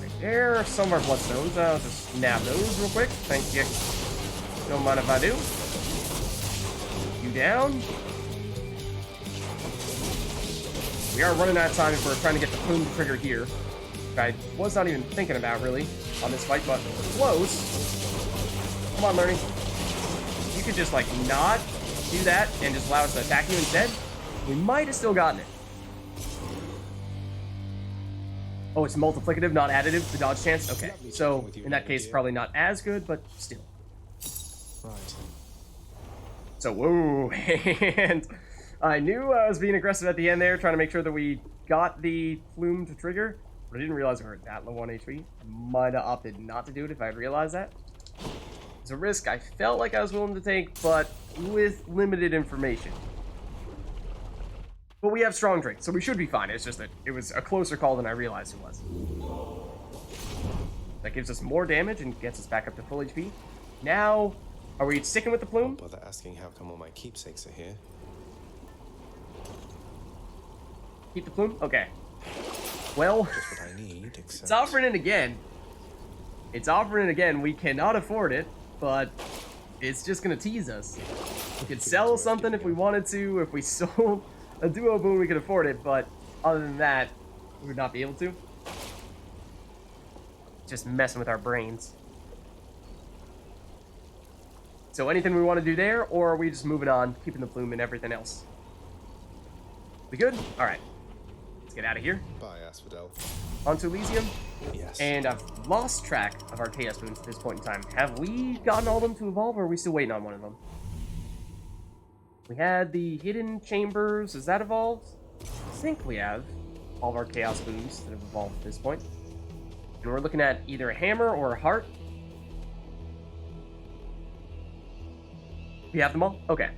Right there are some of our bloodstones. I'll just nab those real quick. Thank you. Don't mind if I do. You down. We are running out of time if we're trying to get the plume trigger here. I was not even thinking about, really, on this fight, but close. Come on, Lerny. You could just, like, not do that and just allow us to attack you instead. We might have still gotten it. Oh, it's multiplicative, not additive, the dodge chance? Okay, so in that case, probably not as good, but still.
Right.
So, whoa, and I knew I was being aggressive at the end there, trying to make sure that we got the plume to trigger. But I didn't realize we were that low on HP. Might have opted not to do it if I had realized that. It's a risk I felt like I was willing to take, but with limited information. But we have strong drink, so we should be fine. It's just that it was a closer call than I realized it was. That gives us more damage and gets us back up to full HP. Now, are we sticking with the plume?
Don't bother asking how come all my keepsakes are here.
Keep the plume? Okay. Well,
Just what I need, except...
it's offering it again. It's offering it again. We cannot afford it, but it's just going to tease us. We could sell something if we wanted to. If we sold a duo boon, we could afford it, but other than that, we would not be able to. Just messing with our brains. So anything we want to do there, or are we just moving on, keeping the plume and everything else? We good? All right. Let's get out of here.
Bye, Asphodel.
On to Elysium.
Yes.
And I've lost track of our Chaos Boons at this point in time. Have we gotten all of them to evolve, or are we still waiting on one of them? We had the Hidden Chambers. Is that evolved? I think we have all of our Chaos Boons that have evolved at this point. And we're looking at either a hammer or a heart. We have them all? Okay.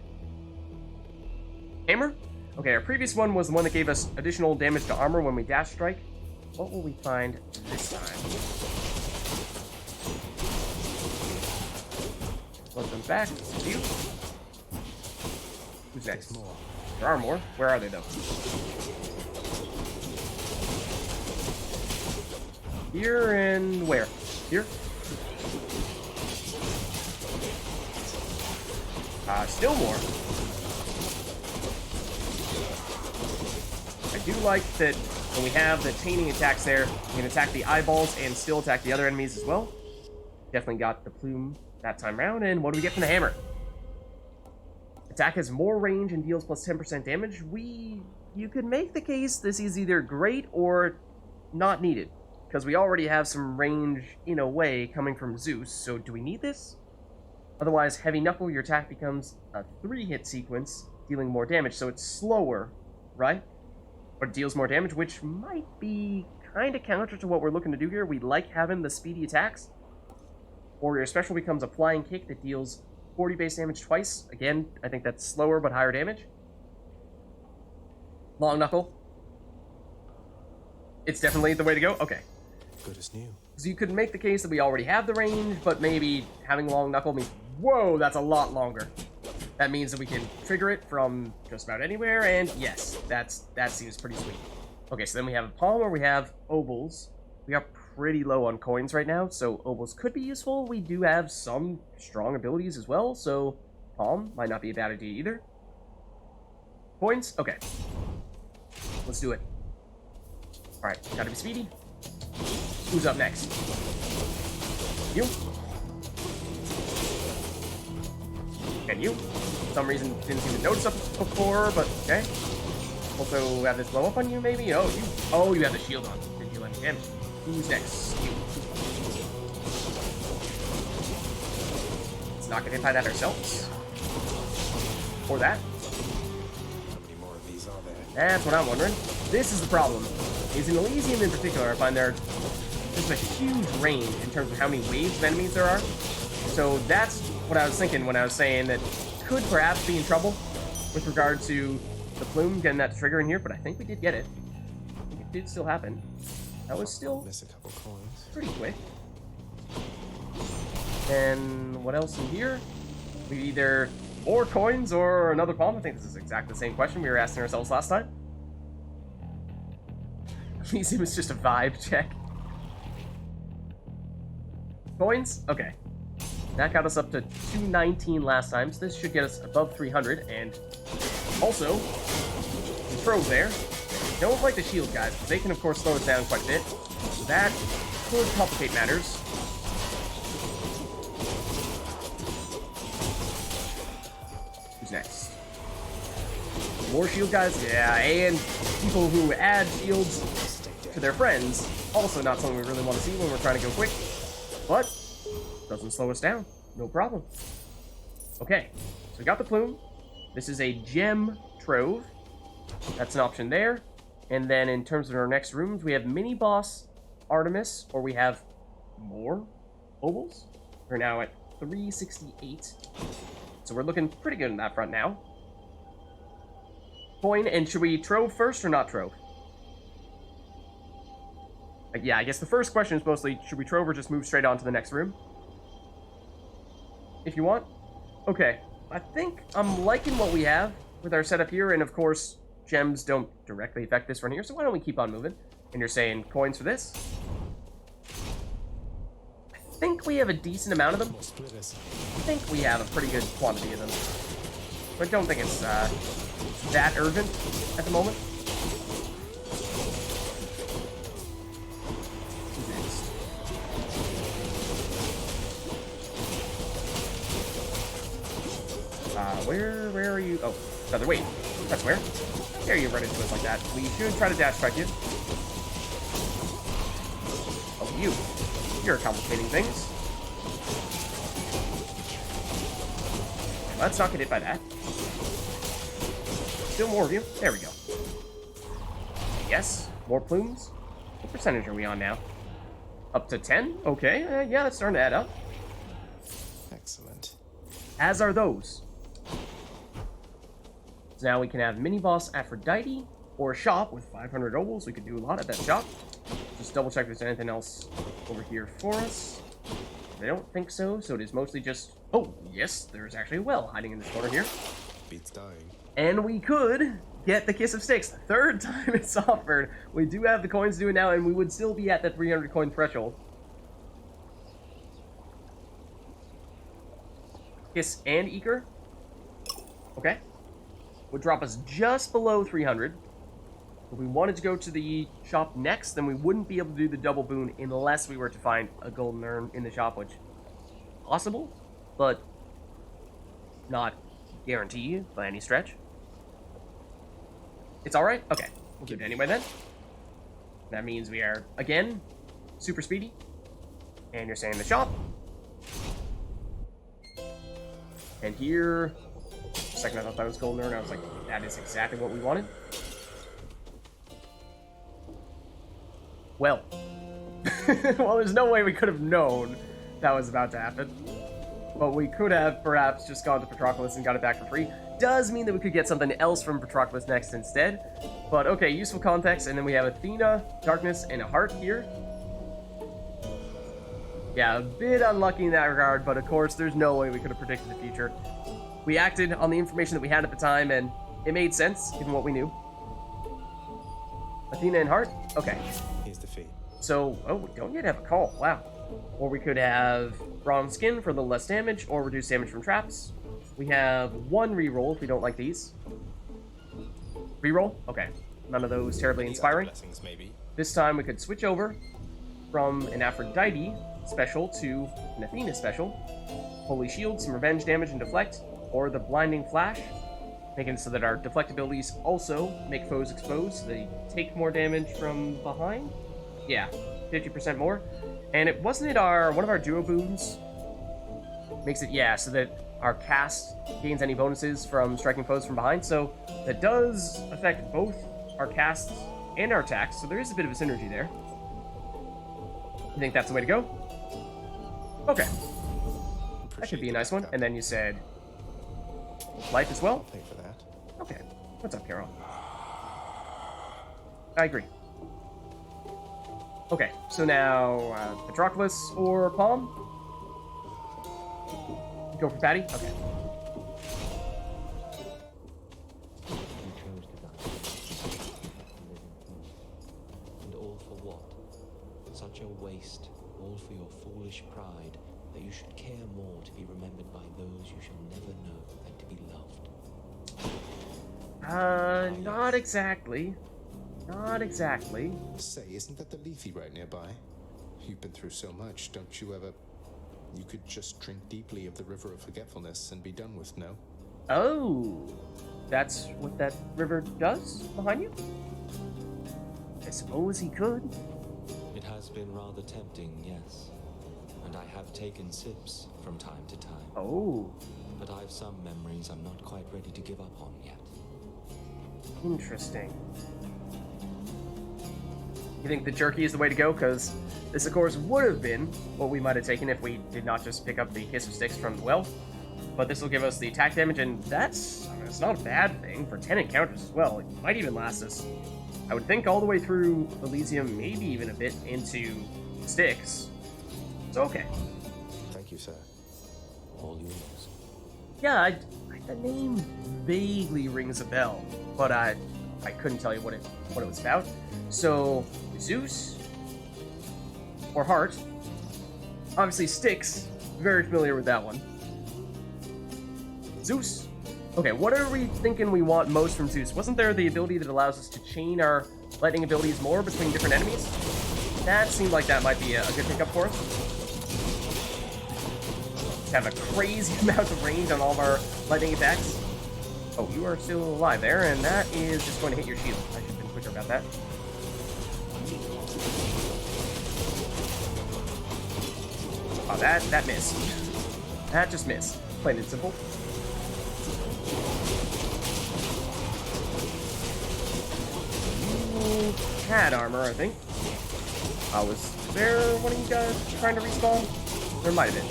Hammer? Okay, our previous one was the one that gave us additional damage to armor when we dash strike. What will we find this time? Let them back. You. Who's next? There are more. Where are they, though? Here and where? Here? Still more. I do like that when we have the chaining attacks there, we can attack the eyeballs and still attack the other enemies as well. Definitely got the plume that time round. And what do we get from the hammer? Attack has more range and deals plus 10% damage. You could make the case this is either great or not needed, because we already have some range in a way coming from Zeus. So do we need this? Otherwise, Heavy Knuckle, your attack becomes a 3-hit sequence, dealing more damage, so it's slower, right? But it deals more damage, which might be kind of counter to what we're looking to do here. We like having the speedy attacks. Or your special becomes a flying kick that deals 40 base damage twice. Again, I think that's slower but higher damage. Long Knuckle. It's definitely the way to go. Okay.
Good as new.
So you could make the case that we already have the range, but maybe having Long Knuckle means, whoa, that's a lot longer. That means that we can trigger it from just about anywhere, and yes, that seems pretty sweet. Okay, so then we have a palm or we have obols. We are pretty low on coins right now, so obols could be useful. We do have some strong abilities as well, so palm might not be a bad idea either. Coins? Okay. Let's do it. Alright, gotta be speedy. Who's up next? You? And you? For some reason, didn't seem to notice up before, but okay. Also, have this blow up on you, maybe? Oh, you have the shield on. Didn't deal any damage. Who's next? You. Let's not get hit by that ourselves. Or that.
How many more of these are there?
That's what I'm wondering. This is the problem. Is in Elysium in particular, I find there just a huge range in terms of how many waves of enemies there are. So that's what I was thinking when I was saying that could perhaps be in trouble with regard to the plume getting that trigger in here, but I think we did get it. I think it did still happen. That was still
Miss a couple coins.
pretty quick. And what else in here? We either more coins or another palm. I think this is exactly the same question we were asking ourselves last time. Elysium is just a vibe check. Coins? Okay. That got us up to 219 last time, so this should get us above 300, and also, the throws there. Don't like the shield guys, because they can of course slow us down quite a bit. So that could complicate matters. Who's next? More shield guys? Yeah, and people who add shields to their friends. Also not something we really want to see when we're trying to go quick. But, doesn't slow us down. No problem. Okay, so we got the plume. This is a gem trove. That's an option there. And then in terms of our next rooms, we have mini boss Artemis, or we have more ovals. We're now at 368. So we're looking pretty good on that front now. Coin, and should we trove first or not trove? Yeah, I guess the first question is mostly, should we trove or just move straight on to the next room? If you want. Okay, I think I'm liking what we have with our setup here, and of course, gems don't directly affect this run here, so why don't we keep on moving? And you're saying coins for this? I think we have a decent amount of them. I think we have a pretty good quantity of them. But I don't think it's that urgent at the moment. Who's next? Where are you? Oh, other way. That's where. There you run into us like that. We should try to dash strike you. Oh, you're complicating things. Let's not get hit by that. Still more of you. There we go. Yes, more plumes. What percentage are we on now? Up to 10? Okay, yeah, that's starting to add up.
Excellent.
As are those. So now we can have mini-boss Aphrodite, or a shop with 500 obols. We could do a lot at that shop. Just double check if there's anything else over here for us. I don't think so, so it is mostly just... Oh, yes, there's actually a well hiding in this corner here.
Beats dying.
And we could get the Kiss of Styx. Third time it's offered. We do have the coins to do it now, and we would still be at that 300 coin threshold. Kiss and Eager. Okay. Would drop us just below 300. If we wanted to go to the shop next, then we wouldn't be able to do the double boon unless we were to find a golden urn in the shop, which possible, but not guaranteed by any stretch. It's alright? Okay. We'll do it anyway then. That means we are, again, super speedy. And you're saying the shop. And here... The second I thought that was golden urn, I was like, that is exactly what we wanted. Well. Well, there's no way we could have known that was about to happen. But we could have, perhaps, just gone to Patroclus and got it back for free. Does mean that we could get something else from Patroclus next instead. But, okay, useful context. And then we have Athena, Darkness, and a Heart here. Yeah, a bit unlucky in that regard, but of course, there's no way we could have predicted the future. We acted on the information that we had at the time, and it made sense, given what we knew. Athena and Heart? Okay.
Here's the fee.
So, oh, we don't yet have a call. Wow. Or we could have bronze skin for a little less damage, or reduce damage from traps. We have one reroll if we don't like these. Reroll? Okay. None of those terribly inspiring.
Blessings, maybe.
This time we could switch over from an Aphrodite special to an Athena special. Holy Shield, some revenge damage and deflect, or the Blinding Flash, making it so that our deflect abilities also make foes exposed, so they take more damage from behind. Yeah, 50% more. And it wasn't it one of our duo boons makes it, yeah, so that our cast gains any bonuses from striking foes from behind. So that does affect both our casts and our attacks, so there is a bit of a synergy there. You think that's the way to go? Okay. That could be a nice one. And then you said life as well?
I'll pay for that.
Okay. What's up, Carol? I agree. Okay, so now Patroclus or Palm? Go for Patty? Okay.
You chose to die. And all for what? Such a waste, all for your foolish pride, that you should care more to be remembered by those you shall never know than to be loved.
Not exactly. Not exactly.
Say, isn't that the Leafy right nearby? You've been through so much, don't you ever... You could just drink deeply of the River of Forgetfulness and be done with, no?
Oh, that's what that river does behind you? I suppose he could.
It has been rather tempting, yes. And I have taken sips from time to time.
Oh.
But I've some memories I'm not quite ready to give up on yet.
Interesting. You think the jerky is the way to go? Because this, of course, would have been what we might have taken if we did not just pick up the Kiss of Styx from the well. But this will give us the attack damage, and that's... I mean, it's not a bad thing for 10 encounters as well. It might even last us, I would think, all the way through Elysium, maybe even a bit into Styx. So, okay.
Thank you, sir.
All yours.
Yeah, the name vaguely rings a bell, but I couldn't tell you what it was about. So, Zeus or Heart. Obviously, Styx. Very familiar with that one. Zeus. Okay, what are we thinking we want most from Zeus? Wasn't there the ability that allows us to chain our lightning abilities more between different enemies? That seemed like that might be a good pickup for us. Just have a crazy amount of range on all of our lightning attacks. Oh, you are still alive there, and that is just going to hit your shield. I should have been quicker about that. Oh, that missed. That just missed. Plain and simple. You had armor, I think. Was there one of you guys trying to respawn? There might have been.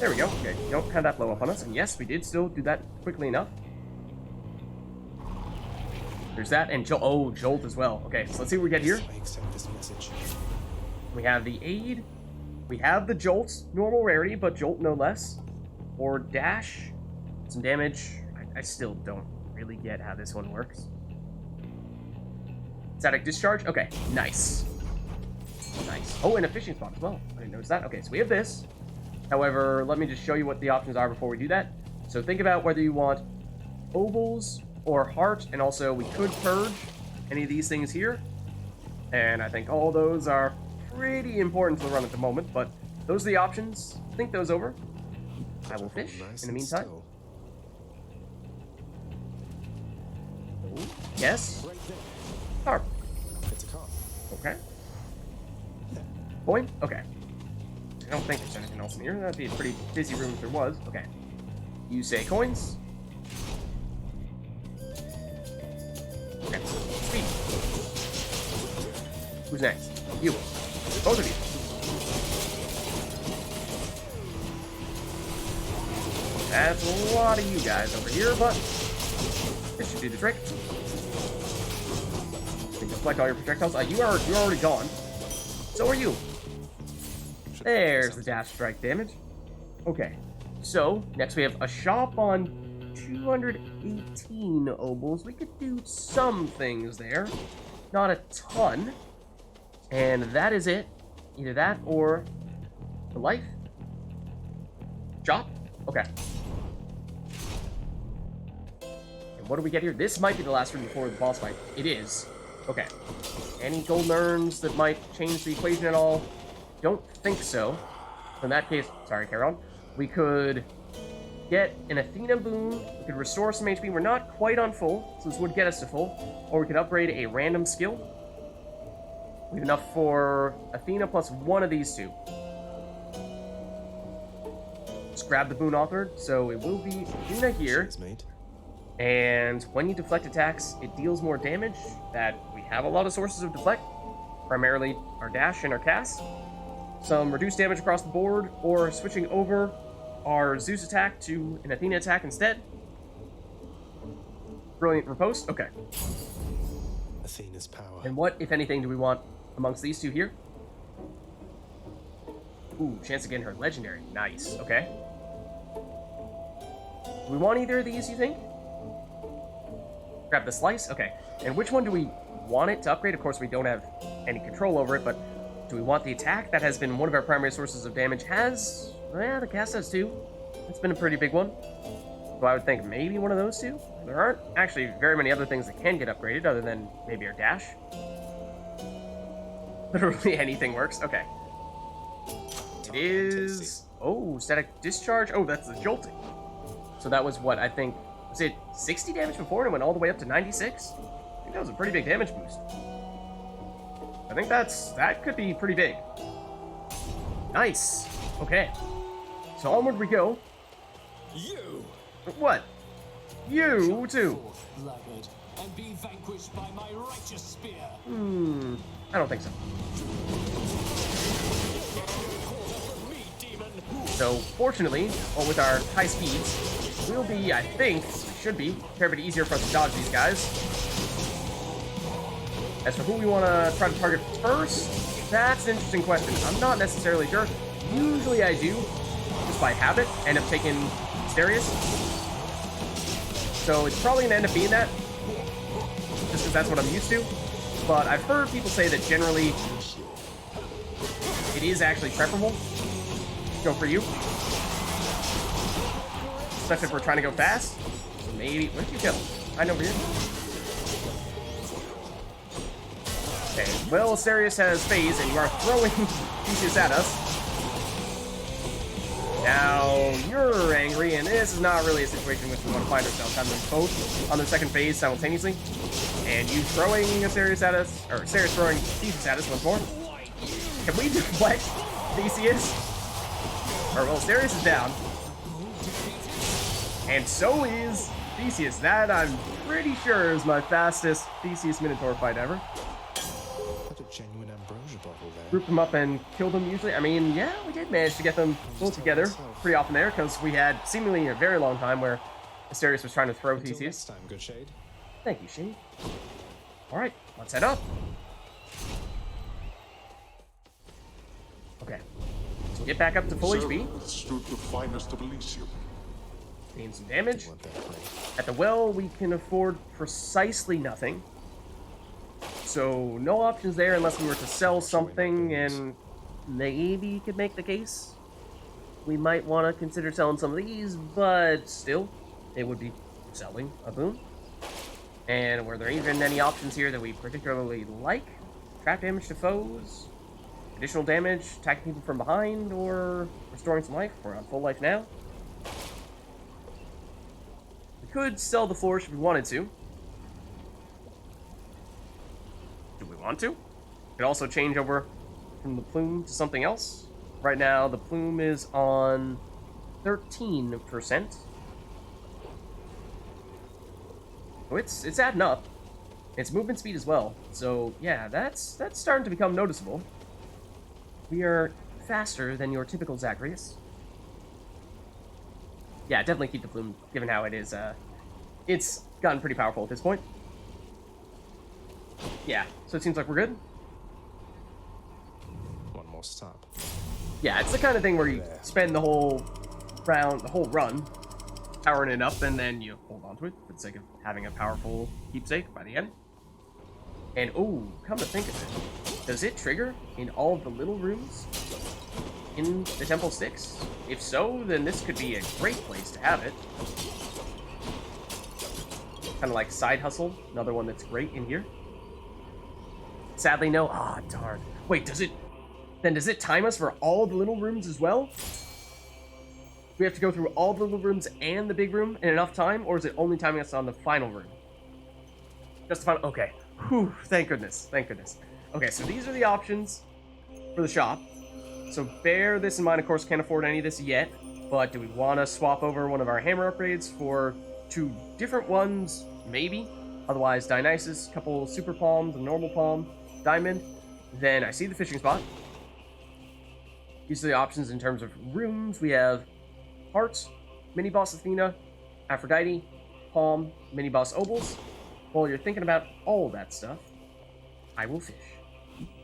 There we go. Okay, don't have that blow up on us. And yes, we did still do that quickly enough. There's that, and Jolt. Oh, Jolt as well. Okay, so let's see what we get here.
I accept this message.
We have the aid. We have the Jolt, normal rarity, but Jolt no less. Or dash, some damage. I still don't really get how this one works. Static discharge. Okay, nice. Nice. Oh, and a fishing spot as well. I didn't notice that. Okay, so we have this. However, let me just show you what the options are before we do that. So think about whether you want ovals or heart, and also we could purge any of these things here. And I think all those are pretty important to the run at the moment, but those are the options. Think those over. I will fish
Nice
in the
and
meantime.
still.
Oh, yes.
Right there.
Carp.
It's a car.
Okay. Coin? Okay. I don't think there's anything else in here. That'd be a pretty busy room if there was. Okay. You say coins. Okay. Speed. Who's next? You. Both of you. That's a lot of you guys over here, but this should do the trick. You can deflect all your projectiles. You're already gone. So are you. There's the dash strike damage. Okay. So, next we have a shop on 218 obols. We could do some things there. Not a ton. And that is it. Either that or the life. Shop? Okay. And what do we get here? This might be the last room before the boss fight. It is. Okay. Any golden urns that might change the equation at all? Don't think so. So in that case, sorry, Charon. We could get an Athena boon. We could restore some HP. We're not quite on full, so this would get us to full. Or we could upgrade a random skill. We have enough for Athena plus one of these two. Just grab the boon authored, so it will be Athena here.
Cheers, mate.
And when you deflect attacks, it deals more damage. That we have a lot of sources of deflect, primarily our dash and our cast. Some reduced damage across the board, or switching over our Zeus attack to an Athena attack instead. Brilliant riposte. Okay.
Athena's power.
And what, if anything, do we want amongst these two here? Ooh, chance of getting her legendary. Nice. Okay. Do we want either of these, you think? Grab the slice? Okay. And which one do we want it to upgrade? Of course, we don't have any control over it, but do we want the attack? That has been one of our primary sources of damage. The cast has too. It's been a pretty big one. So I would think maybe one of those two. There aren't actually very many other things that can get upgraded other than maybe our dash. Literally anything works. Okay. It is... Oh, static discharge. Oh, that's the jolting. So that was what, I think... Was it 60 damage before and it went all the way up to 96? I think that was a pretty big damage boost. I think that could be pretty big. Nice. Okay. So onward we go.
You!
What? You too.
Laggard, and be vanquished by my righteous spear.
I don't think so. So fortunately, with our high speeds, we'll be, I think, should be, a fair bit easier for us to dodge these guys. As for who we want to try to target first, that's an interesting question. I'm not necessarily sure. Usually I do, just by habit, end up taking Asterius. So it's probably going to end up being that, just because that's what I'm used to. But I've heard people say that generally it is actually preferable to go for you. Especially if we're trying to go fast. So maybe, what did you kill? I know where you're. Okay, well, Asterius has phase, and you are throwing pieces at us. Now, you're angry, and this is not really a situation in which we want to find ourselves, having them both on their second phase simultaneously. And you throwing Asterius at us, or Asterius throwing Theseus at us once more. Can we deflect Theseus? Or, well, Asterius is down. And so is Theseus. That, I'm pretty sure, is my fastest Theseus Minotaur fight ever.
genuine ambrosia bottle there.
group them up and kill them usually. I mean, yeah, we did manage to get them pulled together pretty often there, because we had seemingly a very long time where Asterius was trying to throw
Until
TCs.
next time, good Shade.
Thank you, Shade. Alright, let's head up. Okay. So get back up to full HP.
Stood the finest of Elysium.
Gain some damage.
Want that plate.
At the well, we can afford precisely nothing. So, no options there unless we were to sell something, and maybe could make the case. We might want to consider selling some of these, but still, it would be selling a boon. And were there even any options here that we particularly like? Trap damage to foes, additional damage, attacking people from behind, or restoring some life? We're on full life now. We could sell the flourish if we wanted to. Do we want to? Could also change over from the plume to something else. Right now, the plume is on 13%. So it's adding up. It's movement speed as well. So yeah, that's starting to become noticeable. We are faster than your typical Zagreus. Yeah, definitely keep the plume, given how it is. It's gotten pretty powerful at this point. Yeah, so it seems like we're good.
One more stop.
Yeah, it's the kind of thing where you spend the whole round, the whole run, powering it up, and then you hold on to it for the sake of having a powerful keepsake by the end. And oh, come to think of it, does it trigger in all of the little rooms in the Temple Sticks? If so, then this could be a great place to have it. Kind of like Side Hustle, another one that's great in here. Sadly, no. Ah, oh, darn. Wait, does it time us for all the little rooms as well? We have to go through all the little rooms and the big room in enough time, or is it only timing us on the final room? Just the final. Okay. Whew, thank goodness. Thank goodness. Okay, so these are the options for the shop. So bear this in mind. Of course, can't afford any of this yet, but do we want to swap over one of our hammer upgrades for 2 different ones? Maybe. Otherwise, Dionysus, couple super palms, a normal palm, diamond. Then I see the fishing spot. These are the options in terms of rooms. We have Hearts, Mini Boss Athena, Aphrodite, Palm, Mini Boss Obols. While you're thinking about all that stuff, I will fish.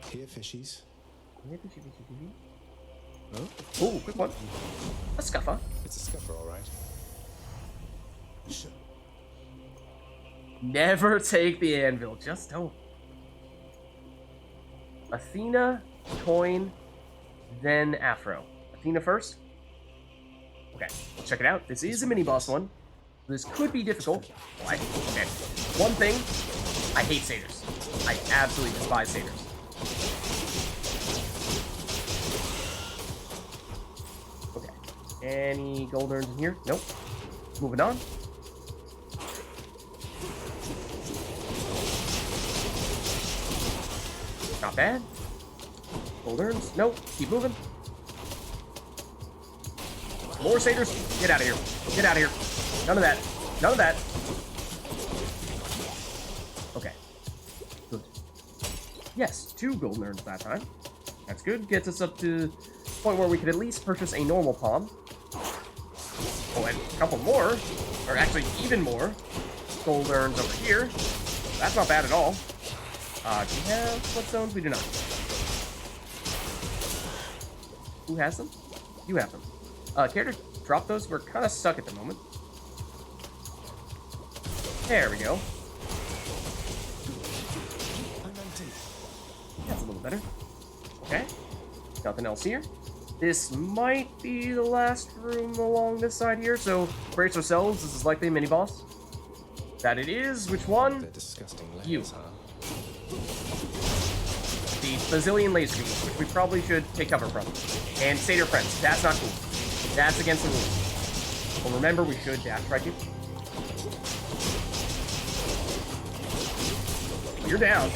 Here, fishies.
Oh, quick one. A scuffer.
It's a scuffer, all right.
Never take the anvil. Just don't. Athena, coin, then Afro. Athena first. Okay, let's check it out. This is a mini boss one. This could be difficult. Why? Okay. One thing, I hate satyrs. I absolutely despise satyrs. Okay. Any gold urns in here? Nope. Moving on. Not bad. Gold urns? Nope. Keep moving. More satyrs. Get out of here. Get out of here. None of that. None of that. Okay. Good. Yes, 2 golden urns that time. That's good. Gets us up to the point where we could at least purchase a normal palm. Oh, and a couple more, or actually even more, gold urns over here. That's not bad at all. Do we have split stones? We do not. Who has them? You have them. Care to drop those? We're kind of stuck at the moment. There we go. That's a little better. Okay. Nothing else here. This might be the last room along this side here, so brace ourselves. This is likely a mini boss. That it is. Which one?
They're disgusting layers,
You.
huh?
The bazillion laser beams, which we probably should take cover from. And Satyr Friends. That's not cool. That's against the rules. But remember, we should dash right you. You're down.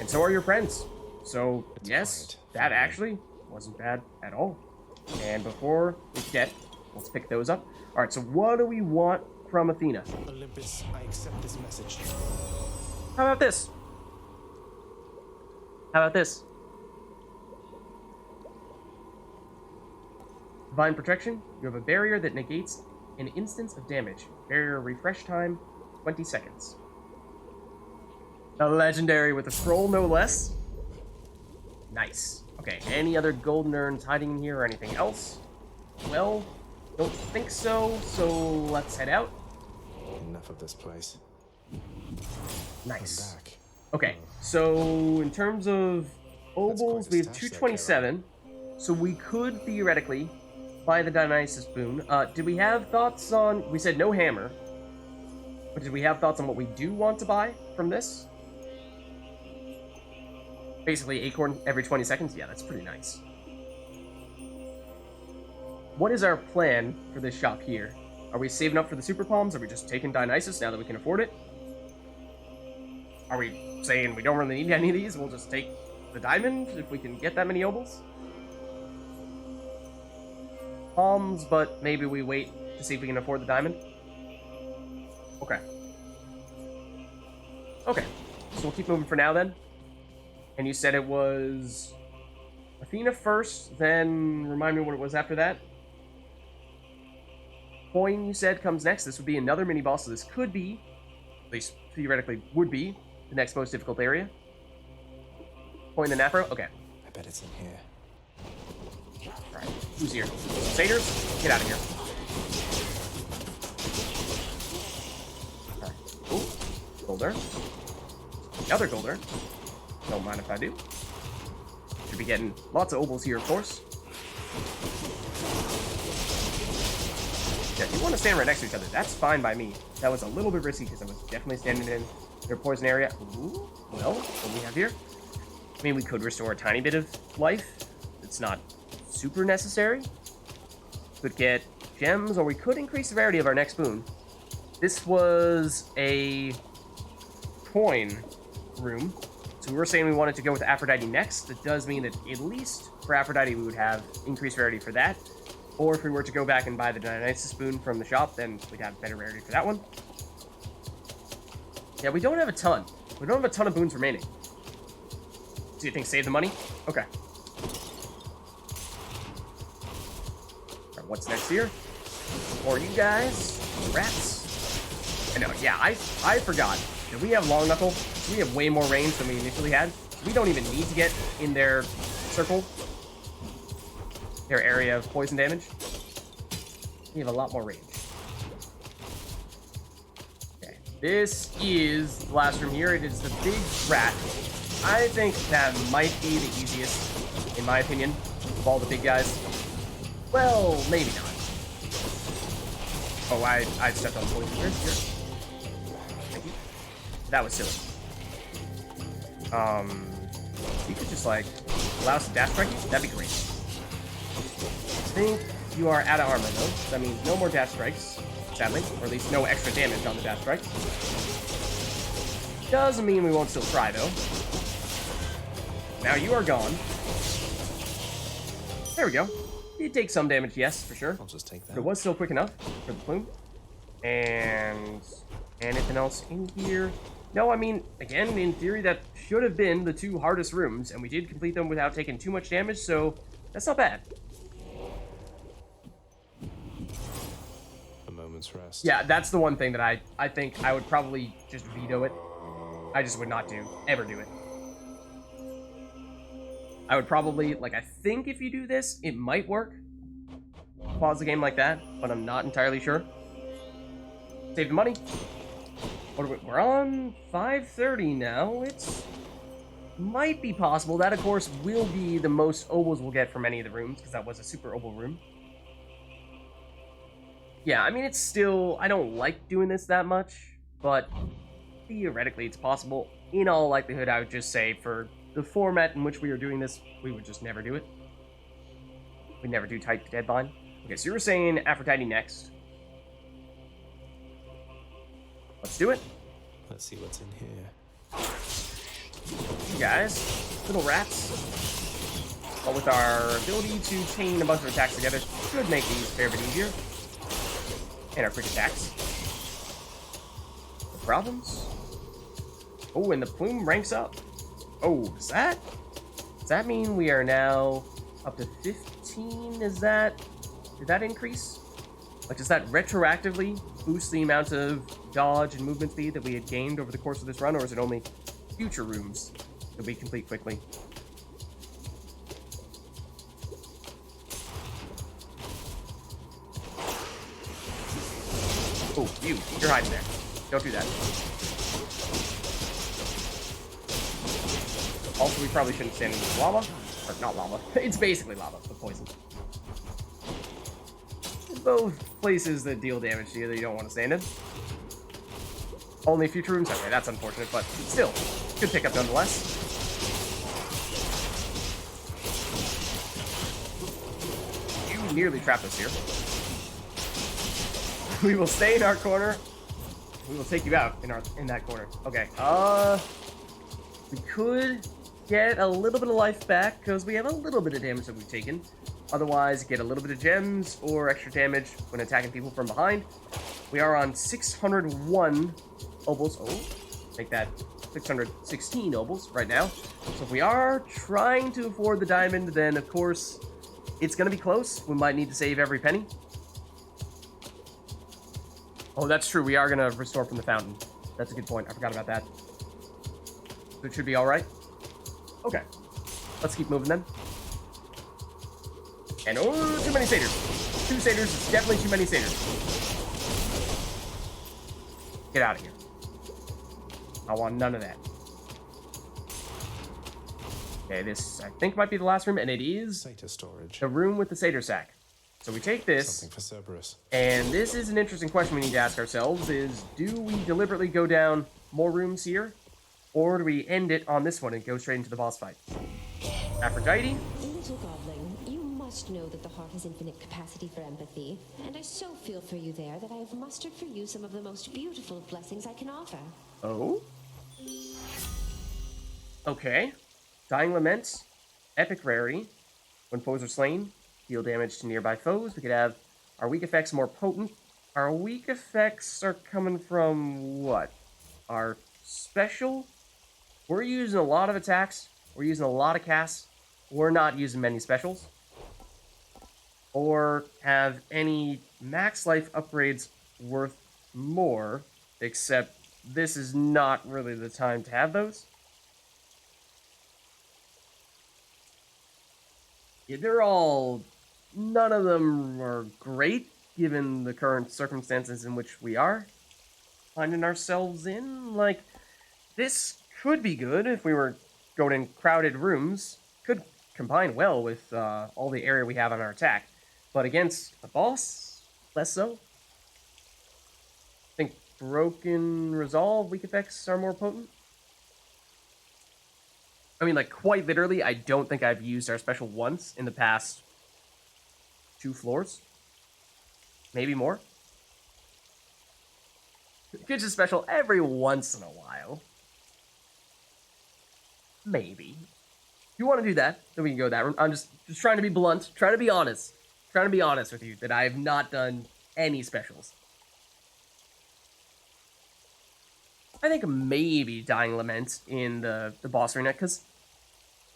And so are your friends. So, yes, that actually wasn't bad at all. And before we forget, let's pick those up. Alright, so what do we want from Athena?
Olympus, I accept this message.
How about this? How about this? Divine Protection. You have a barrier that negates an instance of damage. Barrier refresh time, 20 seconds. A legendary with a scroll, no less. Nice. Okay, any other golden urns hiding in here or anything else? Well, don't think so, so let's head out.
Enough of this place.
Nice.
I'm back.
Okay, so in terms of obols, we have 227, so we could theoretically buy the Dionysus boon. Did we have thoughts on... We said no hammer, but did we have thoughts on what we do want to buy from this? Basically, acorn every 20 seconds? Yeah, that's pretty nice. What is our plan for this shop here? Are we saving up for the super palms? Are we just taking Dionysus now that we can afford it? Are we saying we don't really need any of these? We'll just take the diamond if we can get that many obols? Palms, but maybe we wait to see if we can afford the diamond? Okay. Okay, so we'll keep moving for now then. And you said it was Athena first, then remind me what it was after that. Coin, you said, comes next. This would be another mini-boss, so this could be, at least theoretically would be, the next most difficult area. Coin and Afro? Okay.
I bet it's in here.
Alright, who's here? Satyrs? Get out of here. Alright, ooh, Golder. Another Golder. Don't mind if I do. Should be getting lots of obols here, of course. Yeah, if you want to stand right next to each other, that's fine by me. That was a little bit risky because I was definitely standing in their poison area. Ooh, well, what do we have here? I mean, we could restore a tiny bit of life. It's not super necessary. Could get gems, or we could increase the rarity of our next boon. This was a coin room. So we were saying we wanted to go with Aphrodite next. That does mean that at least for Aphrodite we would have increased rarity for that. Or if we were to go back and buy the Dionysus boon from the shop, then we'd have better rarity for that one. Yeah, we don't have a ton. We don't have a ton of boons remaining. So you think save the money? Okay. Alright, what's next here? For you guys, rats. I know, yeah, I forgot. Did we have long knuckle? We have way more range than we initially had. We don't even need to get in their circle. Their area of poison damage. We have a lot more range. Okay, this is the last room here. It is the big rat. I think that might be the easiest, in my opinion, of all the big guys. Well, maybe not. Oh, I stepped on poison. Here. Thank you. That was silly. You could just, like, allow us to dash strike you? That'd be great. I think you are out of armor, though. So that means no more dash strikes, sadly. Or at least no extra damage on the dash strikes. Doesn't mean we won't still try, though. Now you are gone. There we go. You take some damage, yes, for sure.
I'll just take that.
But it was still quick enough for the plume. And anything else in here? No, I mean, again, in theory, that should have been the two hardest rooms, and we did complete them without taking too much damage, so that's not bad.
A moment's rest.
Yeah, that's the one thing that I think I would probably just veto it. I just would not ever do it. I would probably, like, I think if you do this, it might work. Pause the game like that, but I'm not entirely sure. Save the money. What are we, we're on 530 now. It's might be possible. That, of course, will be the most obols we'll get from any of the rooms, because that was a super obol room. Yeah, I mean, it's still... I don't like doing this that much, but theoretically it's possible. In all likelihood, I would just say for the format in which we are doing this, we would just never do it. We never do tight deadline. Okay, so you were saying Aphrodite next. Let's do it.
Let's see what's in here.
You guys, little rats. But with our ability to chain a bunch of attacks together, should make these a fair bit easier. And our quick attacks. No problems. Oh, and the plume ranks up. Oh, is that? Does that mean we are now up to 15? Did that increase? Like, does that retroactively boost the amount of dodge and movement speed that we had gained over the course of this run, or is it only future rooms that we complete quickly? Oh, you're hiding there. Don't do that. Also, we probably shouldn't stand in the lava. Or not lava. It's basically lava, but poison. Both places that deal damage to you that you don't want to stand in. Only future rooms? Okay, that's unfortunate, but still, good pickup nonetheless. You nearly trapped us here. We will stay in our corner. We will take you out in that corner. Okay. We could get a little bit of life back because we have a little bit of damage that we've taken. Otherwise, get a little bit of gems or extra damage when attacking people from behind. We are on 601 obols. Oh, make that 616 obols right now. So if we are trying to afford the diamond, then of course it's going to be close. We might need to save every penny. Oh, that's true. We are going to restore from the fountain. That's a good point. I forgot about that. So it should be all right. Okay. Let's keep moving then. And oh, too many satyrs. 2 satyrs is definitely too many satyrs. Get out of here. I want none of that. Okay, this I think might be the last room, and it is
Satyr storage.
the room with the satyr sack. So we take this,
Something for Cerberus.
and this is an interesting question we need to ask ourselves, is do we deliberately go down more rooms here, or do we end it on this one and go straight into the boss fight? Aphrodite?
Little godling, you must know that the heart has infinite capacity for empathy, and I so feel for you there that I have mustered for you some of the most beautiful of blessings I can offer.
Oh? Okay. Dying Lament, Epic Rarity. When foes are slain, deal damage to nearby foes. We could have our weak effects more potent. Our weak effects are coming from what? Our special? We're using a lot of attacks. We're using a lot of casts. We're not using many specials. Or have any max life upgrades worth more, except this is not really the time to have those. Yeah, none of them are great, given the current circumstances in which we are finding ourselves in. Like, this could be good if we were going in crowded rooms. Could combine well with all the area we have on our attack. But against a boss, less so. I think Broken Resolve weak effects are more potent. I mean, like, quite literally, I don't think I've used our special once in the past 2 floors. Maybe more. It's a special every once in a while. Maybe. If you want to do that, then we can go that room. I'm just trying to be blunt, trying to be honest. Trying to be honest with you that I have not done any specials. I think maybe Dying Lament in the boss arena, because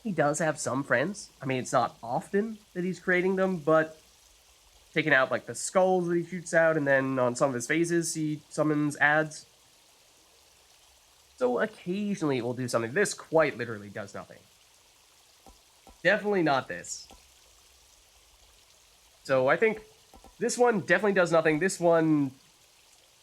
he does have some friends. I mean, it's not often that he's creating them, but taking out, like, the skulls that he shoots out, and then on some of his phases, he summons ads. So occasionally it will do something. This quite literally does nothing. Definitely not this. So I think this one definitely does nothing. This one,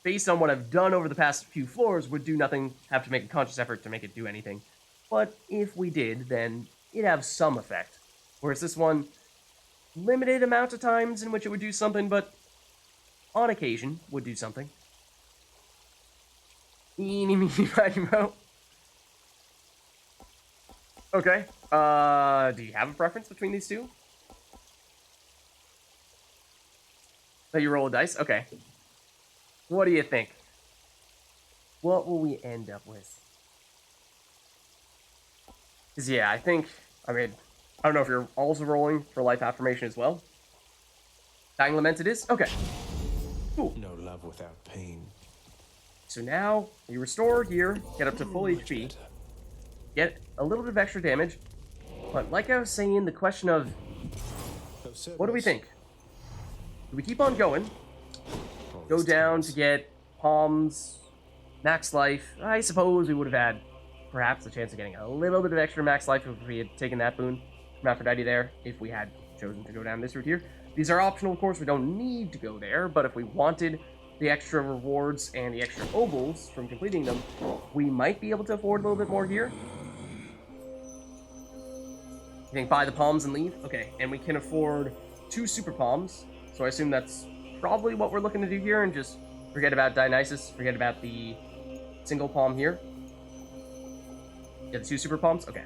based on what I've done over the past few floors, would do nothing, have to make a conscious effort to make it do anything. But if we did, then it'd have some effect. Whereas this one, limited amount of times in which it would do something, but on occasion would do something. Eeny, meeny, miny, moe. Okay. Do you have a preference between these two? So you roll a dice? Okay. What do you think? What will we end up with? Because, yeah, I mean, I don't know if you're also rolling for life affirmation as well. Dying Lament it is? Okay. Cool.
No love without pain.
So now, we restore here, get up to full HP, get a little bit of extra damage, But like I was saying, the question of what do we think? Do we keep on going? Go down to get Palms, max life. I suppose we would have had perhaps a chance of getting a little bit of extra max life if we had taken that boon from Aphrodite there, if we had chosen to go down this route here. These are optional, of course. We don't need to go there, but if we wanted the extra rewards and the extra obols from completing them, we might be able to afford a little bit more here. You think buy the palms and leave? Okay, and we can afford 2 super palms, so I assume that's probably what we're looking to do here, and just forget about Dionysus, forget about the single palm here. Get the 2 super palms? Okay.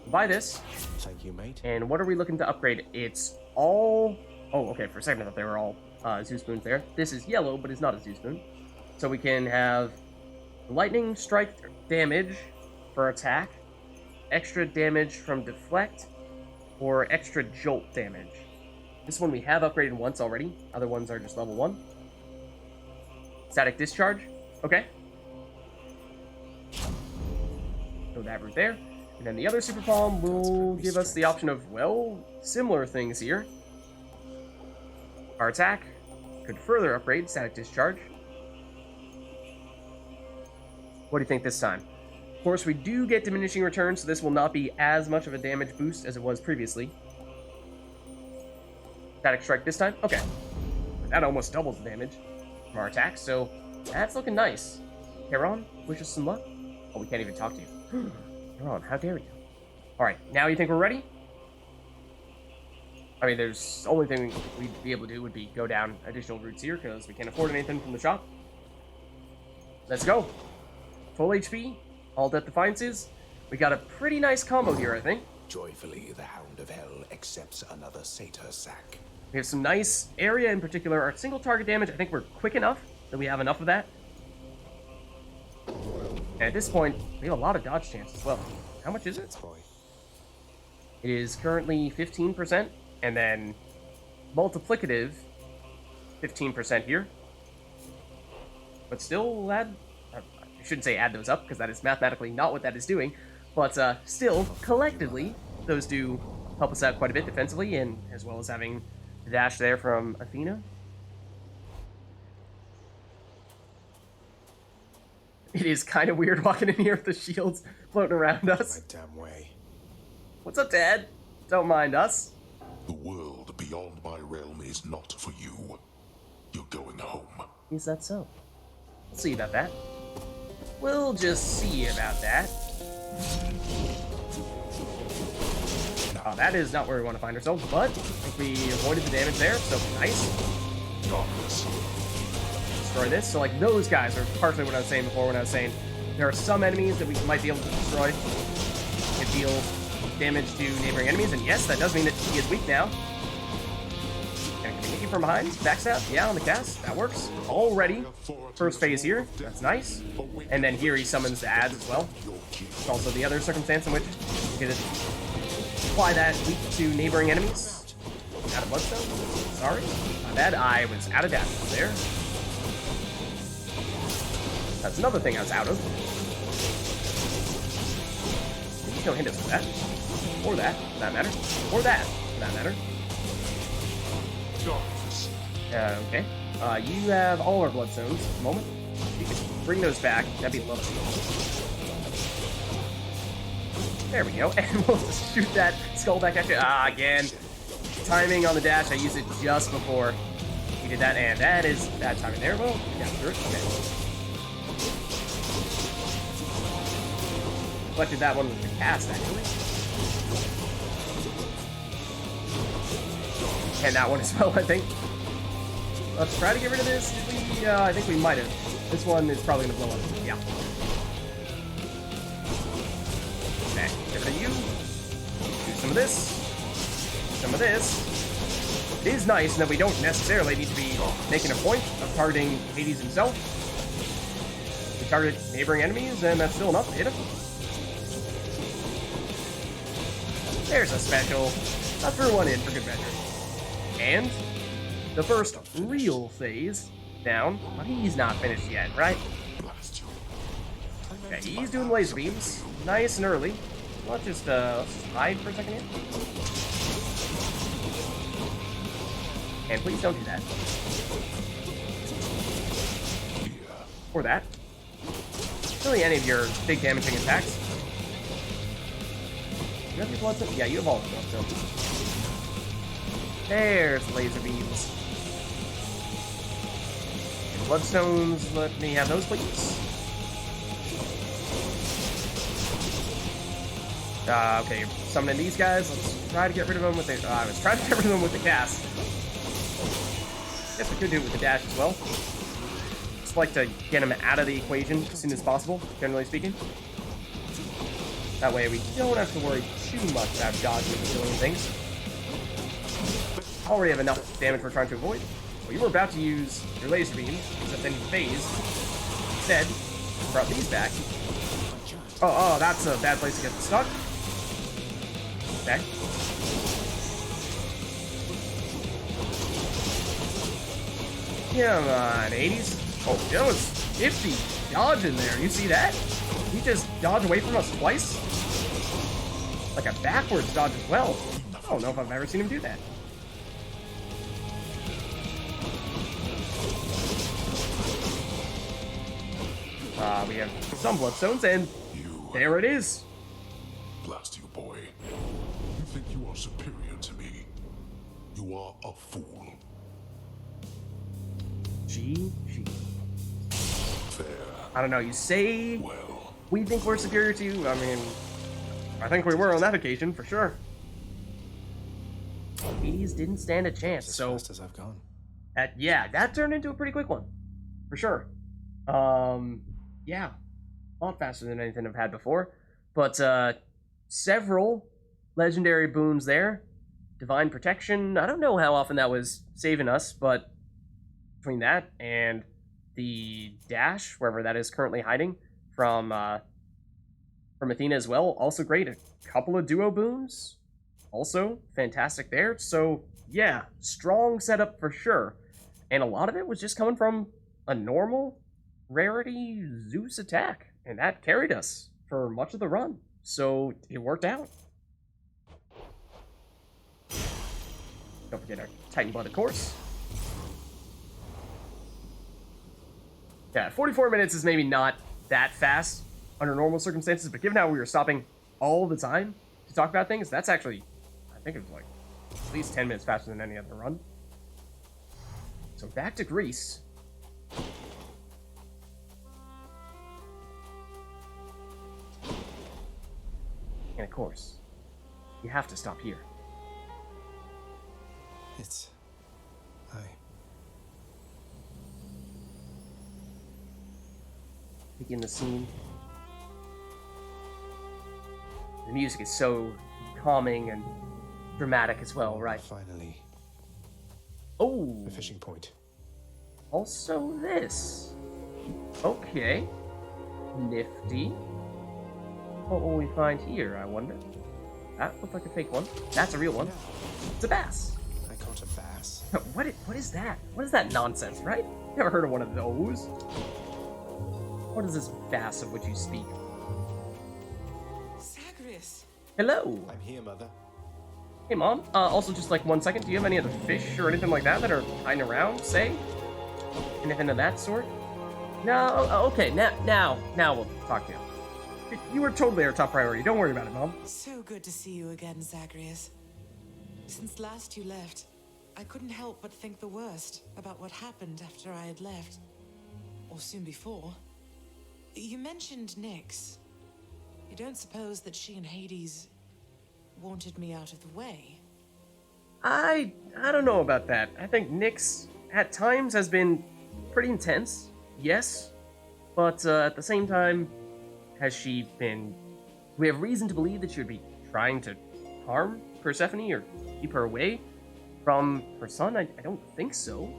Buy this.
Thank you, mate.
And what are we looking to upgrade? It's all... Oh, okay, for a second I thought they were all Zeus Boons there. This is yellow, but it's not a Zeus Boon. So we can have lightning strike damage for attack, extra damage from deflect, or extra jolt damage. This one we have upgraded once already. Other ones are just level 1. Static discharge. Okay. Go that route there. And then the other super palm will give us the option of, well, similar things here. Our attack could further upgrade static discharge. What do you think this time? Of course, we do get diminishing returns, so this will not be as much of a damage boost as it was previously. Static strike this time? Okay. That almost doubles the damage from our attack, so that's looking nice. Heron, wish us some luck. Oh, we can't even talk to you. Heron, how dare you? Alright, now you think we're ready? I mean, there's the only thing we'd be able to do would be go down additional routes here, because we can't afford anything from the shop. Let's go. Full HP, all Death Defiances. We got a pretty nice combo here, I think.
Joyfully, the Hound of Hell accepts another satyr sack.
We have some nice area, in particular our single target damage. I think we're quick enough that we have enough of that. And at this point, we have a lot of dodge chance as well. How much is it? It is currently 15%, and then multiplicative 15% here. But still add... I shouldn't say add those up, because that is mathematically not what that is doing. But still, collectively, those do help us out quite a bit defensively, and as well as having the dash there from Athena. It is kind of weird walking in here with the shields floating around us.
My damn way.
What's up, Dad? Don't mind us.
The world beyond my realm is not for you. You're going home.
Is that so? We'll see about that. We'll just see about that. Oh, that is not where we want to find ourselves, but I think we avoided the damage there, so nice. Destroy this. So, like, those guys are partially what I was saying before when I was saying there are some enemies that we might be able to destroy and deal damage to neighboring enemies, and yes, that does mean that he is weak now. And can we hit you from behind? Backstab? Yeah, on the cast. That works. Already. First phase here. That's nice. And then here he summons the ads as well. It's also the other circumstance in which we can apply that weak to neighboring enemies. Out of bloodstone? Sorry. My bad. I was out of damage there. That's another thing I was out of. There's no hindrance for that. Or that, for that matter. Or that, for that matter. Okay. You have all our bloodstones at the moment. If you could bring those back, that'd be lovely. There we go. And we'll just shoot that skull back at you. Again. Timing on the dash, I used it just before he did that, and that is bad timing there. Well, yeah, sure. Okay. Collected that one with the cast, actually. And that one as well, I think. Let's try to get rid of this. I think we might have. This one is probably going to blow up. Yeah. Okay, get rid of you. Do some of this. Some of this. It is nice that we don't necessarily need to be making a point of targeting Hades himself. We target neighboring enemies, and that's still enough to hit him. There's a special. I threw one in for good measure. And the first real phase down. But he's not finished yet, right? Okay, he's doing laser beams. Nice and early. let's just hide for a second here. And please don't do that. Or that. Really any of your big damaging attacks. You have your bloodstone? Yeah, you have all the bloodstone. There's laser beams. And bloodstones, let me have those, please. Okay, you're summoning these guys. Let's try to get rid of them with the... I was trying to get rid of them with the cast. Guess we could do it with the dash as well. Just like to get him out of the equation as soon as possible, generally speaking. That way we don't have to worry too much about dodging and killing things. Already have enough damage we're trying to avoid. Well, you were about to use your laser beam, except then you phased. Instead, brought these back. Oh, that's a bad place to get stuck. Okay. Come on, 80s. Oh, that was 50 dodge in there. You see that? He just dodged away from us twice? Like a backwards dodge as well. I don't know if I've ever seen him do that. We have some bloodstones, and there it is.
Blast you, boy. You think you are superior to me? You are a fool.
GG.
Fair.
I don't know, you say
Well,
we think we're superior to you? I mean, I think we were on that occasion, for sure. Hades didn't stand a chance,
As
so...
fast as I've gone.
Yeah, that turned into a pretty quick one. For sure. Yeah. A lot faster than anything I've had before. But, several legendary boons there. Divine Protection. I don't know how often that was saving us, but between that and the dash, wherever that is currently hiding, from Athena as well, also great. A couple of duo boons, also fantastic there. So, yeah, strong setup for sure. And a lot of it was just coming from a normal rarity Zeus attack, and that carried us for much of the run. So, it worked out. Don't forget our Titan Blood, of course. Yeah, 44 minutes is maybe not that fast under normal circumstances, but given how we were stopping all the time to talk about things, that's actually, I think it was like at least 10 minutes faster than any other run. So back to Greece. And of course, you have to stop here.
It's...
Begin the scene. The music is so calming and dramatic as well, right?
Finally.
Oh!
A fishing point.
Also this. Okay. Nifty. What will we find here, I wonder? That looks like a fake one. That's a real one. It's a bass.
I caught a bass.
What is that? What is that nonsense, right? Never heard of one of those. What is this bass of which you speak?
Zagreus.
Hello.
I'm here, Mother.
Hey, Mom. Also, just like 1 second, do you have any other fish or anything like that are hiding around, say? Anything of that sort? No? Okay, now we'll talk to you. You were totally our top priority. Don't worry about it, Mom.
So good to see you again, Zagreus. Since last you left, I couldn't help but think the worst about what happened after I had left. Or soon before. You mentioned Nyx. You don't suppose that she and Hades wanted me out of the way?
I don't know about that. I think Nyx, at times, has been pretty intense, yes. But at the same time, has she been... Do we have reason to believe that she would be trying to harm Persephone or keep her away from her son? I don't think so.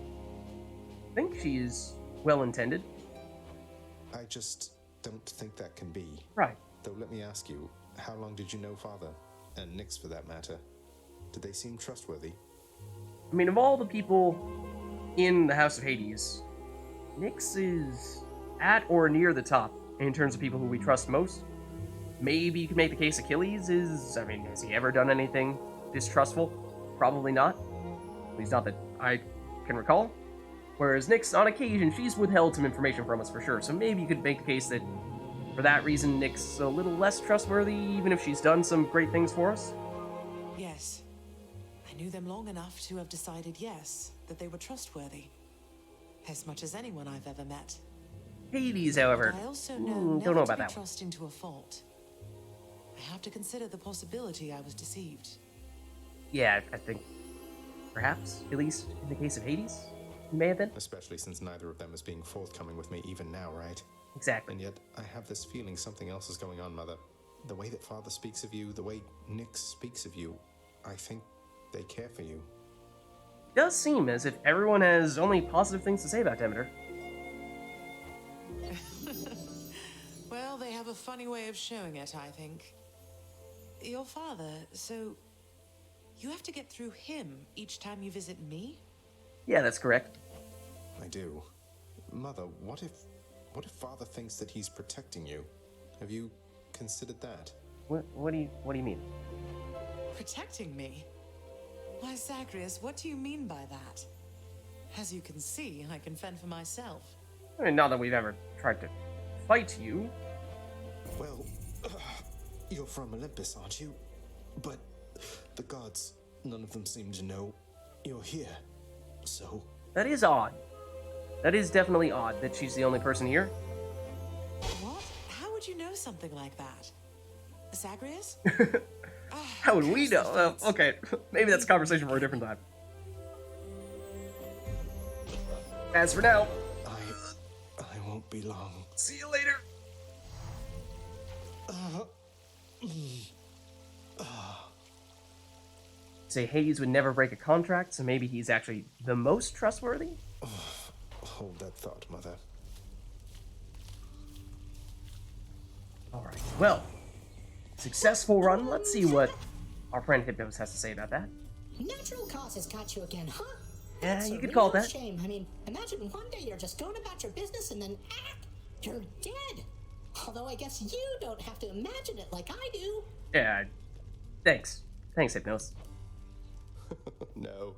I think she is well-intended.
I just don't think that can be.
Right.
Though let me ask you, how long did you know Father? And Nyx for that matter. Did they seem trustworthy?
I mean, of all the people in the House of Hades, Nyx is at or near the top in terms of people who we trust most. maybe you could make the case Achilles is... I mean, has he ever done anything distrustful? Probably not. At least not that I can recall. Whereas Nyx, on occasion, she's withheld some information from us for sure, so maybe you could make the case that for that reason Nyx's a little less trustworthy, even if she's done some great things for us?
Yes. I knew them long enough to have decided yes, that they were trustworthy. As much as anyone I've ever met.
Hades, however,
But I also know
don't know about that one.
trusting to a fault. I have to consider the possibility I was deceived.
Yeah, I think perhaps, at least in the case of Hades, he may have been.
Especially since neither of them is being forthcoming with me even now, right?
Exactly.
And yet, I have this feeling something else is going on, Mother. The way that Father speaks of you, the way Nyx speaks of you, I think they care for you.
It does seem as if everyone has only positive things to say about Demeter.
Well, they have a funny way of showing it, I think. Your father, so you have to get through him each time you visit me?
Yeah, that's correct.
I do. Mother, what if Father thinks that he's protecting you? Have you considered that?
What do you mean?
Protecting me? Why, Zagreus, what do you mean by that? As you can see, I can fend for myself.
I mean, not that we've ever tried to fight you.
Well, you're from Olympus, aren't you? But the gods, none of them seem to know you're here. So...
That is odd. That is definitely odd that she's the only person here.
What? How would you know something like that? Zagreus?
How would we know? Okay, maybe that's a conversation for a different time. As for now,
I won't be long.
see you later. Say Hades would never break a contract, so maybe he's actually the most trustworthy?
Hold that thought, Mother.
Alright, well, successful run. Let's see what our friend Hypnos has to say about that.
Natural causes got you again, huh?
Yeah,
That's
you
a
could call it
real
that.
Shame. I mean, imagine one day you're just going about your business and then, you're dead. Although I guess you don't have to imagine it like I do.
Yeah, thanks. Thanks, Hypnos.
No.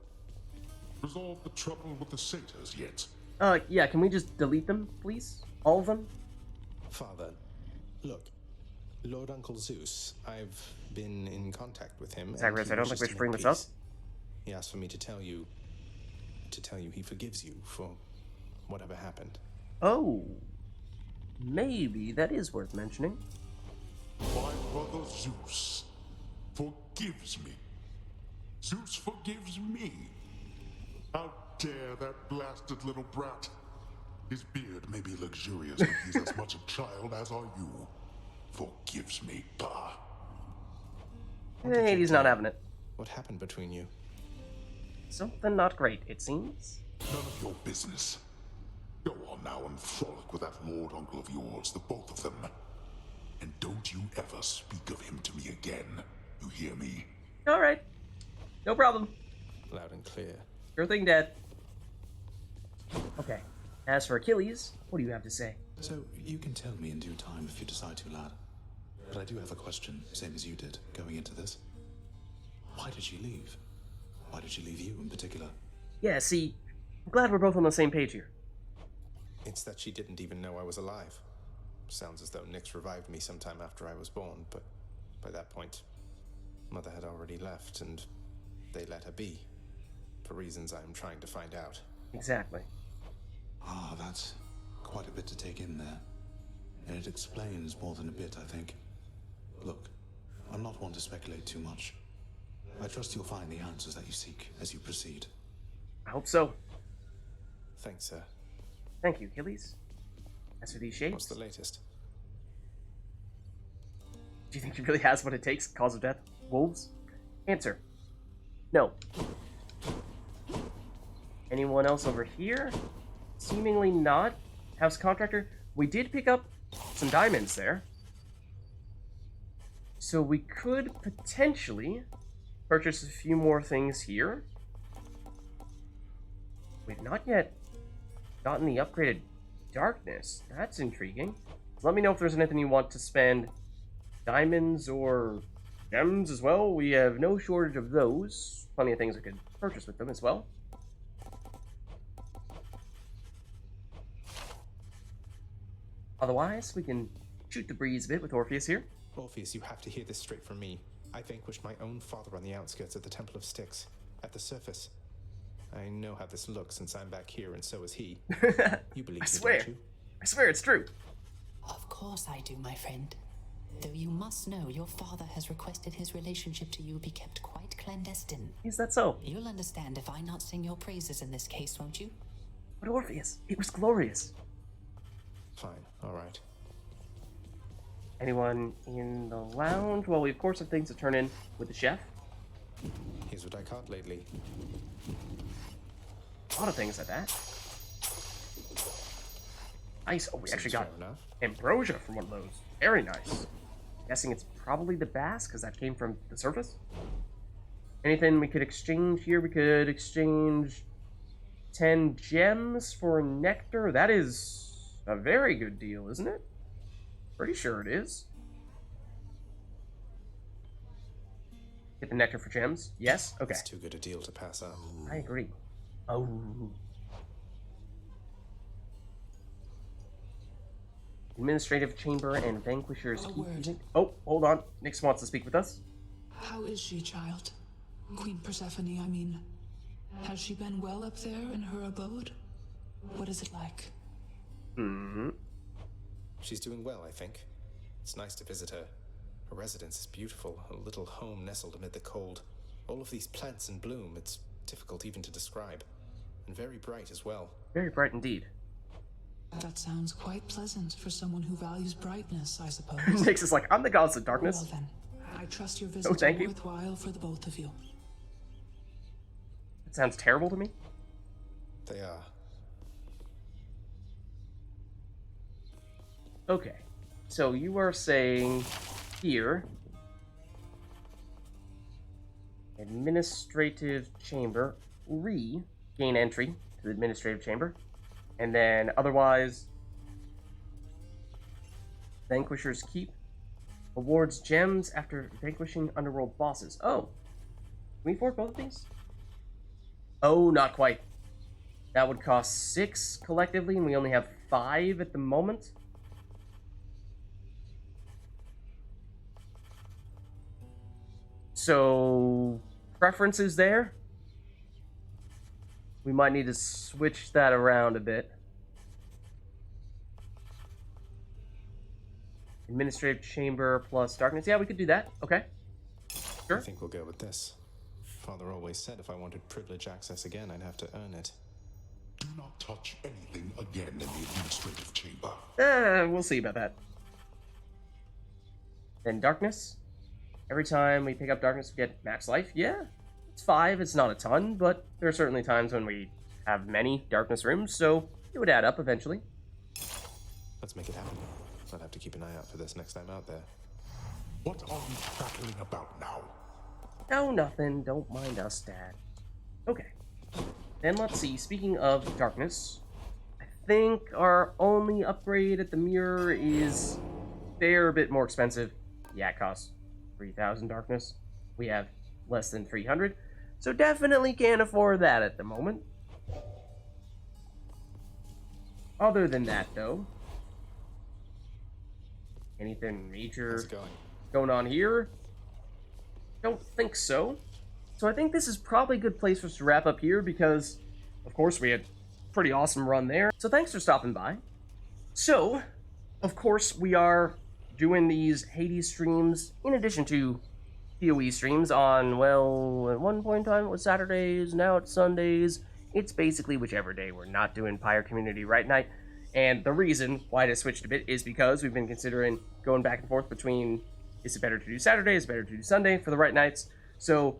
Resolve the trouble with the satyrs yet?
Yeah, can we just delete them, please? All of them?
Father, look. Lord Uncle Zeus, I've been in contact with him.
Zagreus, I don't think we should bring this up.
He asked for me to tell you he forgives you for whatever happened.
Oh, maybe that is worth mentioning.
My brother Zeus forgives me. Zeus forgives me. How dare that blasted little brat? His beard may be luxurious, but he's as much a child as are you. Forgives me, bah.
Hades not having it.
What happened between you?
Something not great, it seems.
None of your business. Go on now and frolic with that lord uncle of yours, the both of them. And don't you ever speak of him to me again. You hear me?
Alright. No problem.
Loud and clear.
Sure thing, Dad. Okay. As for Achilles, what do you have to say?
So, you can tell me in due time if you decide to, lad. But I do have a question, same as you did, going into this. Why did she leave? Why did she leave you in particular?
Yeah, see, I'm glad we're both on the same page here.
It's that she didn't even know I was alive. Sounds as though Nyx revived me sometime after I was born, but by that point, Mother had already left, and they let her be. For reasons I'm trying to find out.
Exactly.
Ah, that's quite a bit to take in there. And it explains more than a bit, I think. Look, I'm not one to speculate too much. I trust you'll find the answers that you seek as you proceed.
I hope so.
Thanks, sir.
Thank you, Achilles. As for these shapes...
What's the latest?
Do you think he really has what it takes? Cause of death? Wolves? Answer. No. Anyone else over here? Seemingly not. House contractor? We did pick up some diamonds there. So we could potentially purchase a few more things here. We've not yet gotten the upgraded darkness. That's intriguing. Let me know if there's anything you want to spend diamonds or gems as well. We have no shortage of those. Plenty of things I could purchase with them as well. Otherwise, we can shoot the breeze a bit with Orpheus here.
Orpheus, you have to hear this straight from me. I vanquished my own father on the outskirts of the Temple of Styx, at the surface. I know how this looks since I'm back here, and so is he. You believe
I
me,
swear.
don't you?
I swear it's true.
Of course I do, my friend. Though you must know your father has requested his relationship to you be kept quite clandestine.
Is that so?
You'll understand if I not sing your praises in this case, won't you?
But Orpheus, it was glorious.
Fine, alright.
Anyone in the lounge? Well, we of course have things to turn in with the chef.
Here's what I caught lately.
A lot of things at that. Nice. Oh, we actually got ambrosia from one of those. Very nice. Guessing it's probably the bass, because that came from the surface. Anything we could exchange here? We could exchange 10 gems for nectar. That is a very good deal, isn't it? Pretty sure it is. Get the nectar for gems. Yes? Okay.
It's too good a deal to pass up.
I agree. Oh. Administrative chamber and vanquishers. Oh, hold on. Nyx wants to speak with us.
How is she, child? Queen Persephone, I mean. Has she been well up there in her abode? What is it like?
She's doing well, I think. It's nice to visit her. Her residence is beautiful, a little home nestled amid the cold. All of these plants in bloom, it's difficult even to describe. And very bright as well.
Very bright indeed.
That sounds quite pleasant for someone who values brightness, I suppose.
Nyx is like, I'm the goddess of darkness.
Well then, I trust your visit
thank you.
worthwhile for the both of you.
It sounds terrible to me.
They are.
Okay. So you are saying here, administrative chamber, gain entry to the administrative chamber, and then otherwise, vanquishers keep awards gems after vanquishing underworld bosses. Oh, can we afford both of these? Oh, not quite. That would cost 6 collectively, and we only have 5 at the moment. So, preferences there? We might need to switch that around a bit. Administrative chamber plus darkness. Yeah, we could do that. Okay. Sure.
I think we'll go with this. Father always said if I wanted privilege access again, I'd have to earn it.
Do not touch anything again in the administrative chamber.
We'll see about that. Then darkness. Every time we pick up darkness, we get max life. Yeah, it's 5. It's not a ton, but there are certainly times when we have many darkness rooms, so it would add up eventually.
Let's make it happen. I'll have to keep an eye out for this next time out there.
What are you battling about now?
Oh, nothing. Don't mind us, Dad. Okay. Then let's see. Speaking of darkness, I think our only upgrade at the mirror is a fair bit more expensive. Yeah, it costs 3,000 darkness. We have less than 300, so definitely can't afford that at the moment. Other than that, though, anything major going on here? Don't think so. So I think this is probably a good place for us to wrap up here because, of course, we had a pretty awesome run there. So thanks for stopping by. So, of course, we are doing these Hades streams in addition to PoE streams on, well, at one point in time it was Saturdays, now it's Sundays. It's basically whichever day we're not doing Pyre Community Right Night. And the reason why it switched a bit is because we've been considering going back and forth between, is it better to do Saturday, is it better to do Sunday for the Right Nights? So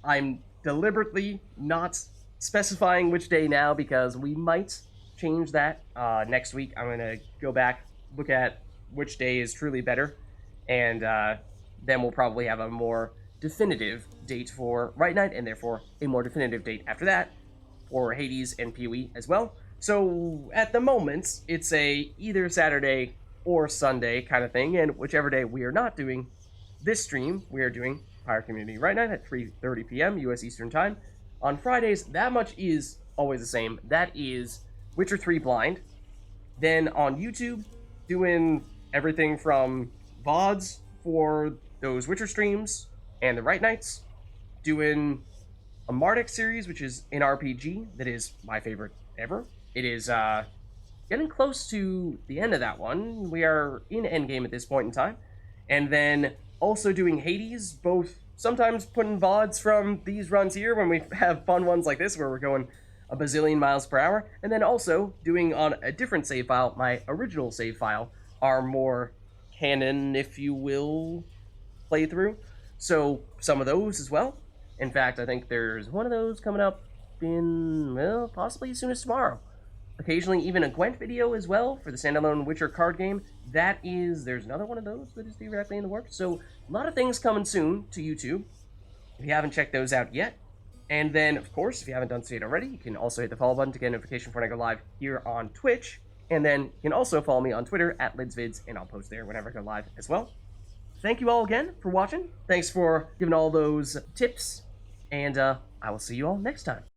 I'm deliberately not specifying which day now because we might change that next week. I'm going to go back, look at which day is truly better, and then we'll probably have a more definitive date for Right Night, and therefore a more definitive date after that for Hades and PoE as well. So at the moment, it's a either Saturday or Sunday kind of thing, and whichever day we are not doing this stream, we are doing Pirate Community Right Night at 3:30 p.m. U.S. Eastern Time. On Fridays, that much is always the same. That is Witcher 3 Blind. Then on YouTube, doing everything from VODs for those Witcher streams and the Right Nights, doing a Marduk series, which is an RPG that is my favorite ever. It is getting close to the end of that one. We are in endgame at this point in time. And then also doing Hades, both sometimes putting VODs from these runs here when we have fun ones like this where we're going a bazillion miles per hour, and then also doing on a different save file, my original save file, our more canon, if you will, playthrough. So some of those as well. In fact, I think there's one of those coming up in, well, possibly as soon as tomorrow. Occasionally even a Gwent video as well for the standalone Witcher card game. There's another one of those that is theoretically in the works. So a lot of things coming soon to YouTube, if you haven't checked those out yet. And then, of course, if you haven't done so yet already, you can also hit the follow button to get a notification when I go live here on Twitch. And then you can also follow me on Twitter at LidsVids, and I'll post there whenever I go live as well. Thank you all again for watching. Thanks for giving all those tips, and I will see you all next time.